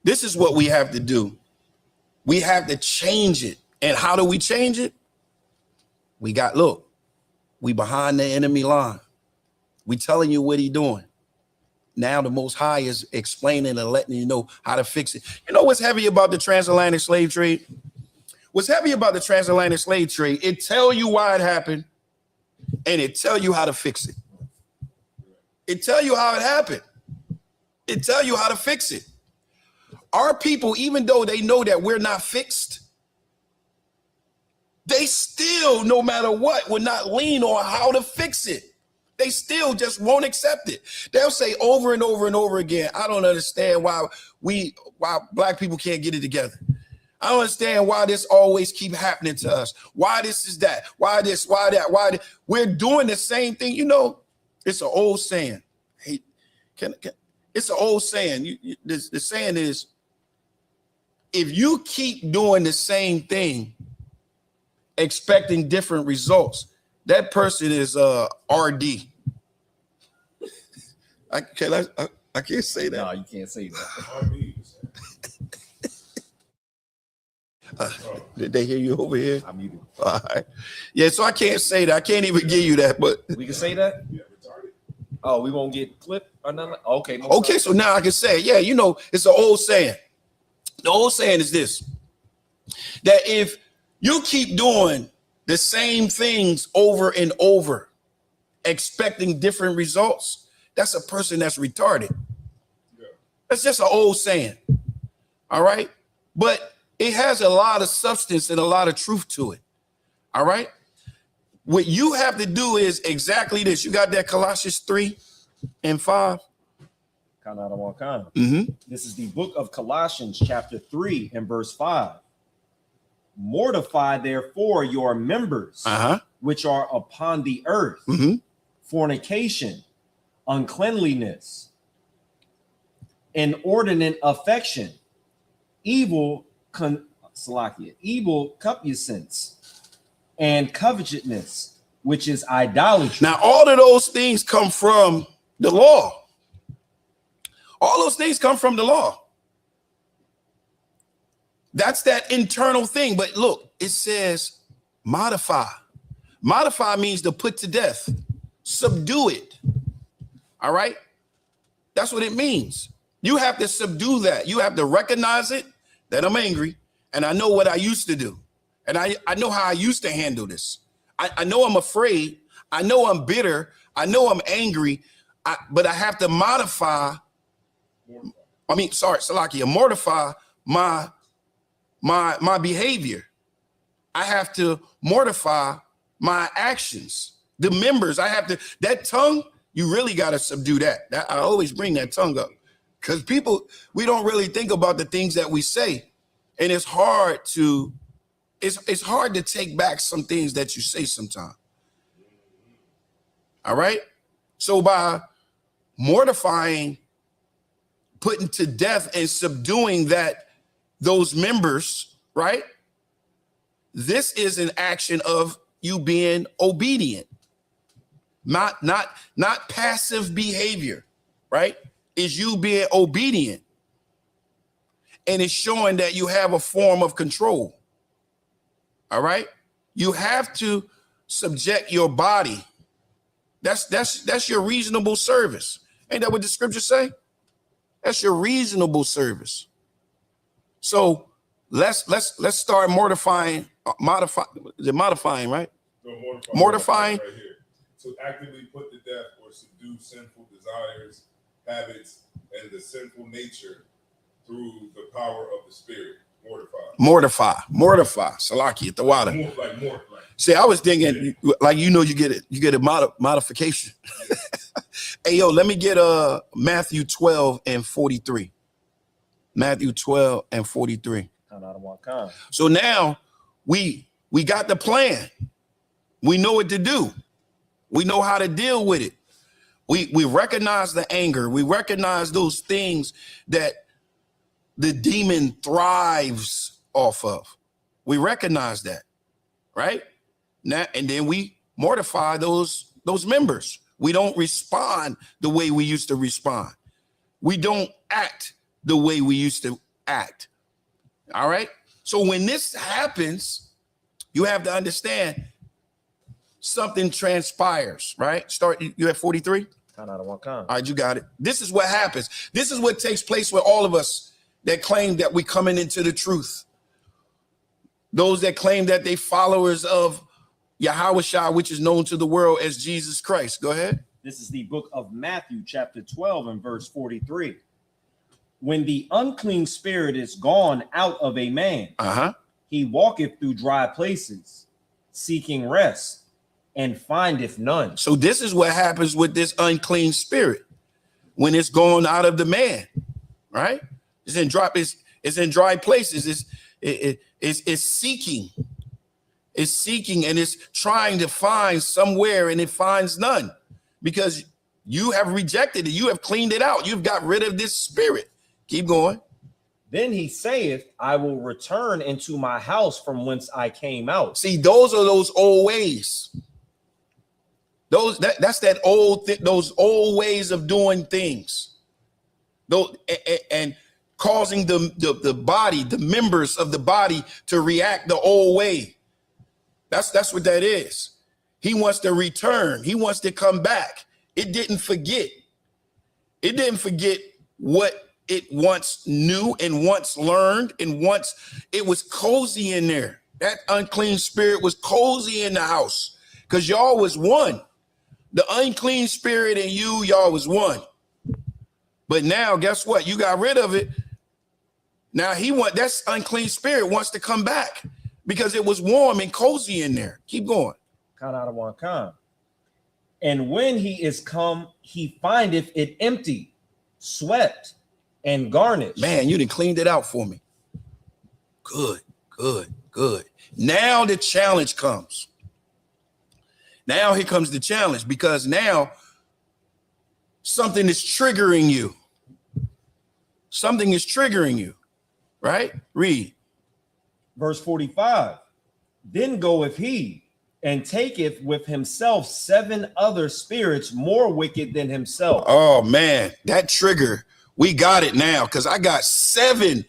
This is what we have to do. We have to change it. And how do we change it? We behind the enemy line. We telling you what he doing. Now the Most High is explaining and letting you know how to fix it. You know what's heavy about the transatlantic slave trade? What's heavy about the transatlantic slave trade? It tell you why it happened, and it tell you how to fix it. It tell you how it happened. It tell you how to fix it. Our people, even though they know that we're not fixed, they still, no matter what, will not lean on how to fix it. They still just won't accept it. They'll say over and over and over again, I don't understand why black people can't get it together. I don't understand why this always keep happening to us. Why this is that? Why this? Why that? Why that? We're doing the same thing. You know, it's an old saying. Hey, it's an old saying. The saying is, if you keep doing the same thing, expecting different results, that person is RD. I can't say that. No, you can't say that. Did they hear you over here? I'm muted. All right. Yeah, so I can't say that. I can't even give you that, but We can say that? Oh, we won't get clipped or nothing? Okay. No okay, so now I can say it. Yeah, you know, it's an old saying. The old saying is this, that if you keep doing the same things over and over, expecting different results, that's a person that's retarded. Yeah. That's just an old saying. All right. But it has a lot of substance and a lot of truth to it. All right. What you have to do is exactly this. You got that Colossians 3:5. Kind out of one kind. Mm-hmm. This is the book of Colossians, chapter 3 and verse 5. Mortify therefore your members, which are upon the earth, fornication, uncleanliness, inordinate affection, evil concupiscence, and covetousness, which is idolatry. Now, all of those things come from the law. All those things come from the law. That's that internal thing. But look, it says modify. Modify means to put to death, subdue it. All right. That's what it means. You have to subdue that. You have to recognize it, that I'm angry, and I know what I used to do. And I know how I used to handle this. I know I'm afraid. I know I'm bitter. I know I'm angry, but I have to mortify my behavior. I have to mortify my actions. The members, that tongue, you really got to subdue that. I always bring that tongue up because we don't really think about the things that we say. And it's hard to take back some things that you say sometimes. All right. So by mortifying, putting to death and subduing those members, right? This is an action of you being obedient, not passive behavior, right? Is you being obedient. And it's showing that you have a form of control. All right. You have to subject your body. That's your reasonable service. Ain't that what the scriptures say? That's your reasonable service. So let's start modifying, right? No, Mortifying. right here. to actively put to death or subdue sinful desires, habits, and the sinful nature through the power of the Spirit. Mortify. Salaki at the water. More. See, I was thinking, like, you get a modification. Hey, yo, let me get Matthew 12 and 43. Matthew 12 and 43. So now we got the plan. We know what to do. We know how to deal with it. We recognize the anger. We recognize those things that the demon thrives off of. We recognize that, right? Now, and then we mortify those members. We don't respond the way we used to respond. We don't act the way we used to act. All right. So when this happens, you have to understand something transpires, right? You at 43? All right, you got it. This is what happens. This is what takes place with all of us that claim that we're coming into the truth. Those that claim that they followers of Yahushua, which is known to the world as Jesus Christ. Go ahead. This is the book of Matthew, chapter 12 and verse 43. When the unclean spirit is gone out of a man, he walketh through dry places, seeking rest, and findeth none. So this is what happens with this unclean spirit when it's gone out of the man, right? It's in dry places. It's seeking. It's seeking and it's trying to find somewhere, and it finds none because you have rejected it. You have cleaned it out. You've got rid of this spirit. Keep going. Then he saith, I will return into my house from whence I came out. See, those are those old ways. Those old ways of doing things. Those and causing the body, the members of the body to react the old way. That's what that is. He wants to return. He wants to come back. It didn't forget. It didn't forget what it once knew and once learned, and once it was cozy in there. That unclean spirit was cozy in the house because y'all was one. The unclean spirit and y'all was one. But now, guess what? You got rid of it. Now that unclean spirit wants to come back because it was warm and cozy in there. Keep going. And when he is come, he findeth it empty, swept, and garnished. Man, you done cleaned it out for me. Good. Now the challenge comes. Now here comes the challenge, because now something is triggering you. Something is triggering you, right? Read. Verse 45. Then goeth he and taketh with himself 7 other spirits more wicked than himself. Oh man, that trigger, we got it now, because I got 7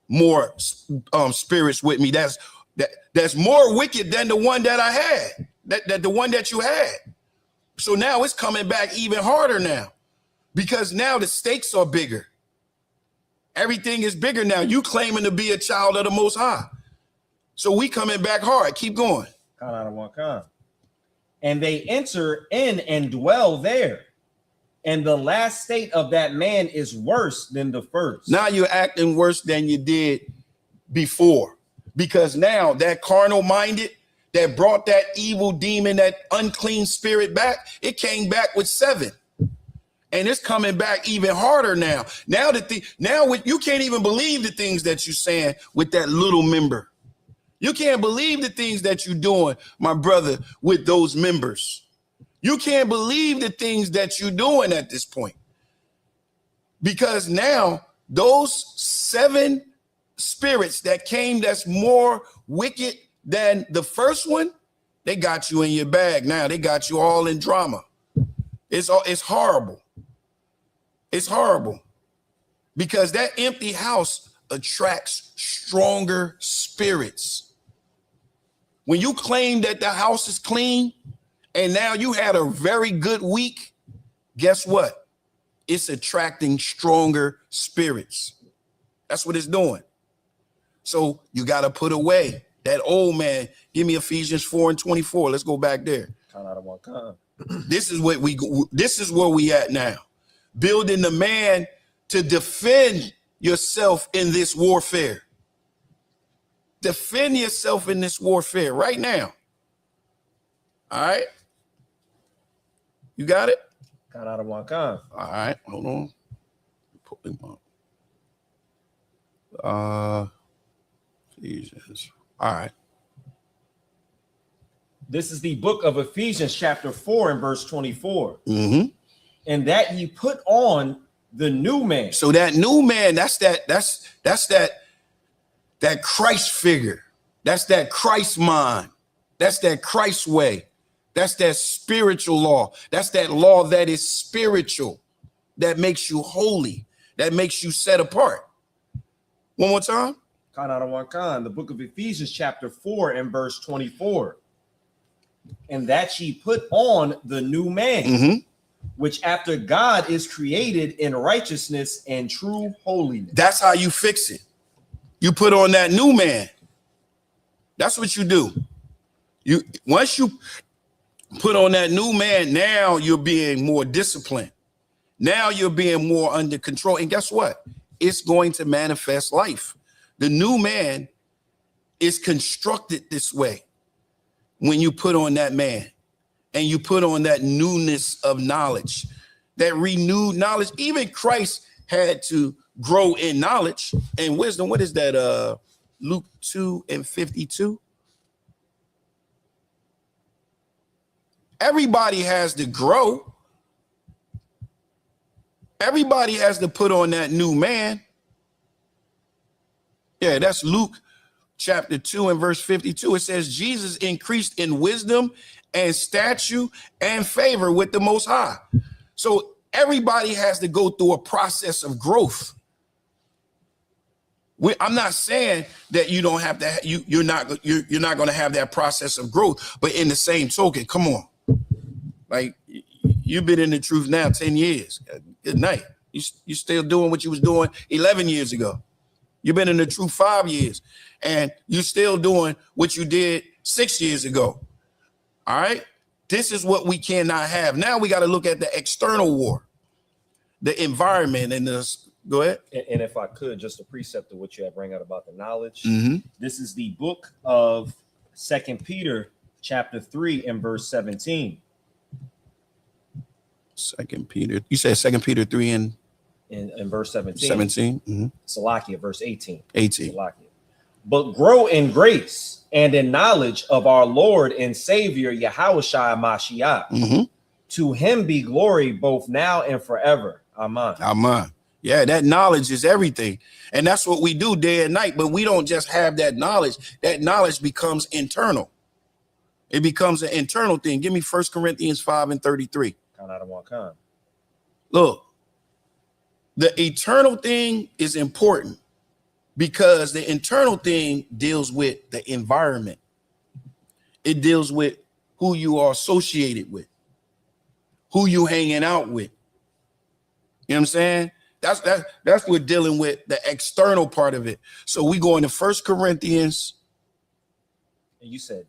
more spirits with me. That's more wicked than the one that I had. That the one that you had. So now it's coming back even harder now, because now the stakes are bigger. Everything is bigger now. You claiming to be a child of the Most High. So we coming back hard. Keep going. And they enter in and dwell there. And the last state of that man is worse than the first. Now you're acting worse than you did before, because now that carnal minded that brought that evil demon, that unclean spirit back, it came back with 7. And it's coming back even harder now. Now you can't even believe the things that you're saying with that little member. You can't believe the things that you're doing, my brother, with those members. You can't believe the things that you're doing at this point. Because now those 7 spirits that came that's more wicked than the first one, they got you in your bag now. They got you all in drama. It's horrible. It's horrible, because that empty house attracts stronger spirits. When you claim that the house is clean and now you had a very good week, guess what? It's attracting stronger spirits. That's what it's doing. So you got to put away that old man. Give me Ephesians 4:24. Let's go back there. This is where we at now. Building the man to defend yourself in this warfare. Defend yourself in this warfare right now. All right. You got it? Khan Adawan Khan. All right. Hold on. Pull him up. Ephesians. All right. This is the book of Ephesians, chapter 4 and verse 24. Mm-hmm. And that ye put on the new man. So that new man, that's that Christ figure. That's that Christ mind. That's that Christ way. That's that spiritual law. That's that law that is spiritual, that makes you holy, that makes you set apart. One more time. Khan Adawan Khan, the book of Ephesians, chapter 4 and verse 24. And that ye put on the new man, Mm-hmm. which after God is created in righteousness and true holiness. That's how you fix it. You put on that new man. That's what you do. Once you put on that new man, now you're being more disciplined. Now you're being more under control. And guess what? It's going to manifest life. The new man is constructed this way when you put on that man and you put on that newness of knowledge, that renewed knowledge. Even Christ had to grow in knowledge and wisdom. What is that? Luke 2 and 52. Everybody has to grow. Everybody has to put on that new man. Yeah, that's Luke chapter 2 and verse 52. It says Jesus increased in wisdom and stature and favor with the Most High. So everybody has to go through a process of growth. I'm not saying that you don't have to. You're not going to have that process of growth. But in the same token, come on, like you've been in the truth now 10 years. Good night. You still doing what you was doing 11 years ago. You've been in the truth 5 years, and you're still doing what you did 6 years ago. All right. This is what we cannot have. Now we got to look at the external war, the environment, and the. Go ahead. And if I could, just a precept of what you have bring out about the knowledge. Mm-hmm. This is the book of 2 Peter chapter 3 and verse 17. 2 Peter. You said 2 Peter 3 and In verse 17. 17. Mm-hmm. Salakia, verse 18. 18. Salakia. But grow in grace and in knowledge of our Lord and Savior Yahushua Mashiach. Mm-hmm. To him be glory both now and forever. Amen. Amen. Yeah, that knowledge is everything. And that's what we do day and night. But we don't just have that knowledge. That knowledge becomes internal. It becomes an internal thing. Give me 1 Corinthians 5 and 33. Look, the eternal thing is important because the internal thing deals with the environment. It deals with who you are associated with, who you hanging out with. You know what I'm saying? That's what dealing with the external part of it. So we go into 1 Corinthians. And you said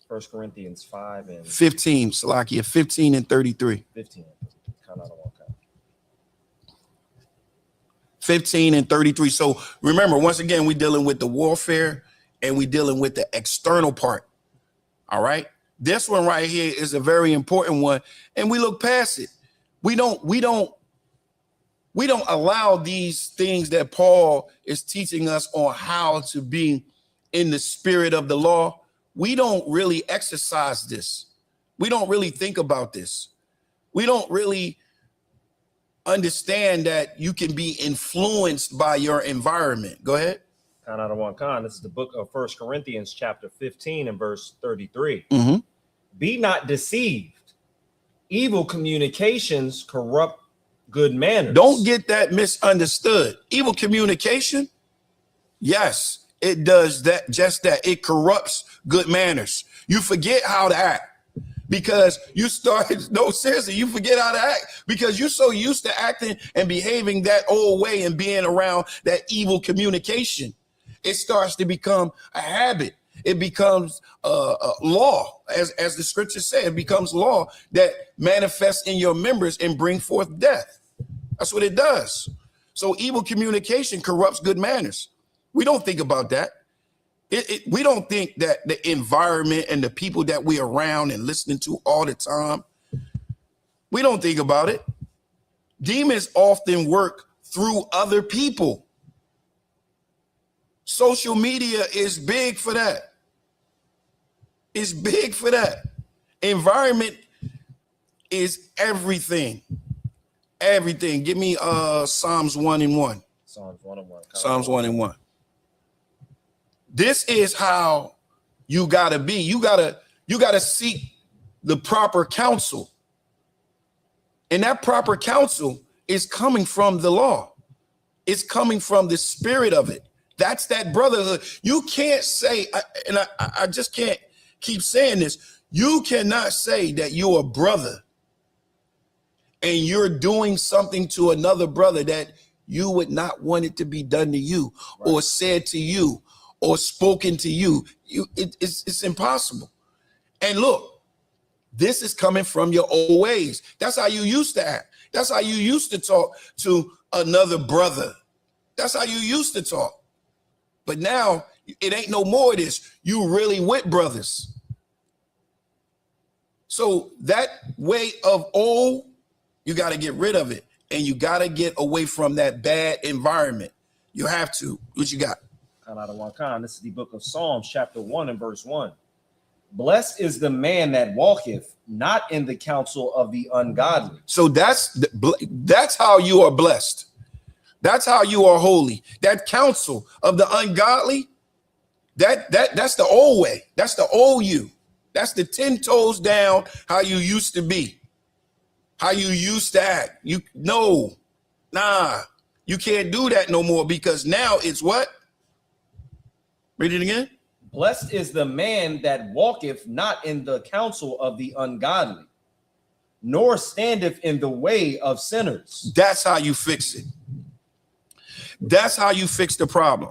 1 Corinthians 5 and 15, Salakia, 15 and 33. 15. 15 and 33. So remember, once again, we're dealing with the warfare and we're dealing with the external part. All right. This one right here is a very important one. And we look past it. We don't allow these things that Paul is teaching us on how to be in the spirit of the law. We don't really exercise this. We don't really think about this. We don't really understand that you can be influenced by your environment. Go ahead. This is the book of 1 Corinthians chapter 15 and verse 33. Mm-hmm. Be not deceived. Evil communications corrupt good manners. Don't get that misunderstood. Evil communication, yes, it does that. Just that. It corrupts good manners. You forget how to act because you started. No, seriously, you forget how to act because you're so used to acting and behaving that old way and being around that evil communication. It starts to become a habit. it becomes law, as the scripture said, it becomes law that manifests in your members and bring forth death. That's what it does. So evil communication corrupts good manners. We don't think about that. We don't think that the environment and the people that we're around and listening to all the time, we don't think about it. Demons often work through other people. Social media is big for that. It's big for that. Environment is everything. Everything. Give me Psalms 1:1. Psalms 1:1. Psalms 1:1. This is how you gotta be. You gotta seek the proper counsel. And that proper counsel is coming from the law. It's coming from the spirit of it. That's that brotherhood. You can't say, and I just can't keep saying this. You cannot say that you're a brother and you're doing something to another brother that you would not want it to be done to you, right, or said to you or spoken to you. It's impossible. And look, this is coming from your old ways. That's how you used to act. That's how you used to talk to another brother. That's how you used to talk. But now it ain't no more of this. You really with brothers. So that way of old, you got to get rid of it. And you got to get away from that bad environment. You have to. What you got? This is the book of Psalms, chapter 1 and verse 1. Blessed is the man that walketh not in the counsel of the ungodly. So that's how you are blessed. That's how you are holy. That counsel of the ungodly, that's the old way. That's the old you. That's the 10 toes down, how you used to be, how you used to act. You can't do that no more, because now it's what? Read it again. Blessed is the man that walketh not in the counsel of the ungodly, nor standeth in the way of sinners. That's how you fix it. That's how you fix the problem.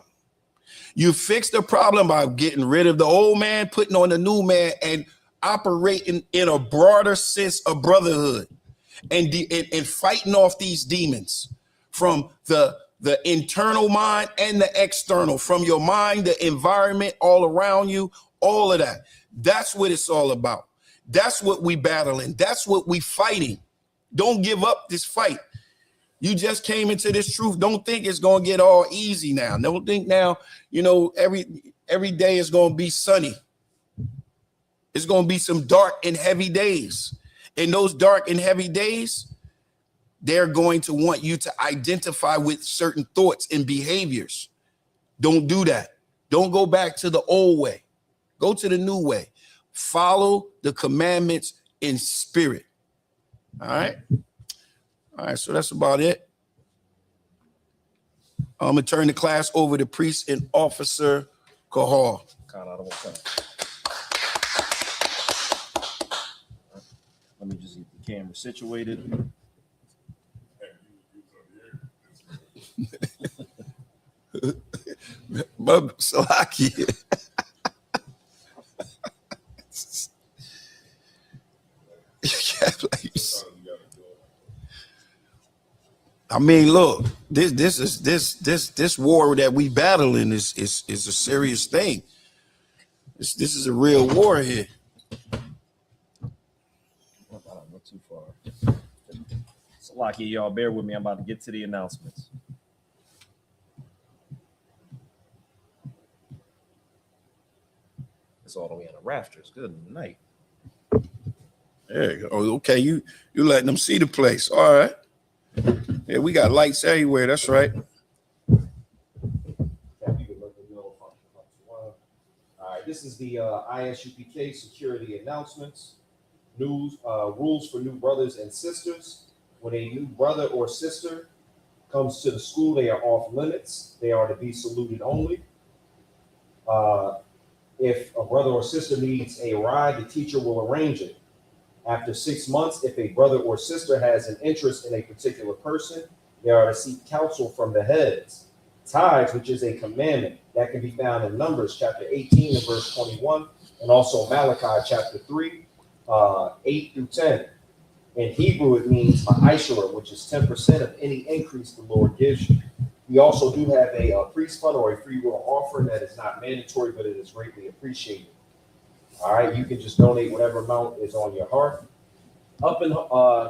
You fix the problem by getting rid of the old man, putting on the new man, and operating in a broader sense of brotherhood, and fighting off these demons from the internal mind and the external, from your mind, the environment all around you, all of that. That's what it's all about. That's what we battling. That's what we fighting. Don't give up this fight. You just came into this truth. Don't think it's going to get all easy now. Don't think now, every day is going to be sunny. It's going to be some dark and heavy days. And those dark and heavy days, they're going to want you to identify with certain thoughts and behaviors. Don't do that. Don't go back to the old way. Go to the new way. Follow the commandments in spirit. All right. All right, so that's about it. I'm going to turn the class over to Priest and Officer Kahal. Let me just get the camera situated. Salaki. I mean, look, this war that we battling is a serious thing. This is a real war here. Not too far. So, lucky y'all, bear with me. I'm about to get to the announcements. It's all the way on the rafters. Good night. There you go. Oh, okay, you letting them see the place. All right. Yeah, we got lights everywhere. That's right. All right, this is the ISUPK security announcements. Rules for new brothers and sisters. When a new brother or sister comes to the school, they are off limits. They are to be saluted only. If a brother or sister needs a ride, the teacher will arrange it. After 6 months, if a brother or sister has an interest in a particular person, they are to seek counsel from the heads. Tithes, which is a commandment, that can be found in Numbers chapter 18 and verse 21, and also Malachi chapter 3, 8 through 10. In Hebrew, it means ma'ashera, which is 10% of any increase the Lord gives you. We also do have a priest fund or a free will offering that is not mandatory, but it is greatly appreciated. All right, you can just donate whatever amount is on your heart. Up and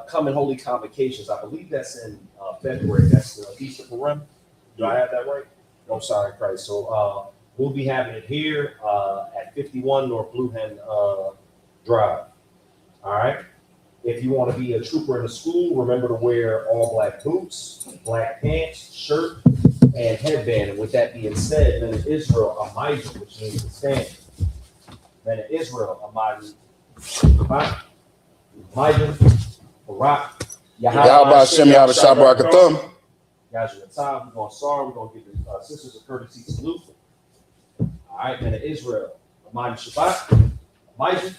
coming Holy Convocations, I believe that's in February. That's the Feast of Purim. Do I have that right? No, sorry, Christ. So we'll be having it here at 51 North Blue Hen Drive. All right. If you want to be a trooper in the school, remember to wear all black boots, black pants, shirt, and headband. And with that being said, men of Israel, Amijah, which means to stand. Men of Israel, Amijah, Barak, Yahweh Hashem Yahweh Shabbarakathum. Guys, we're time. We're going to sorry. We're going to give the sisters a courtesy salute. All right, men of Israel, Amijah Shabbat, Amijah,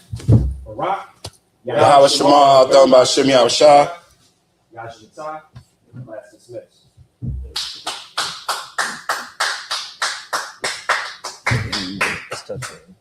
Barak, Yahweh Shema Adam Hashem Yahweh Shah. Yahweh class dismissed. Let's touch it.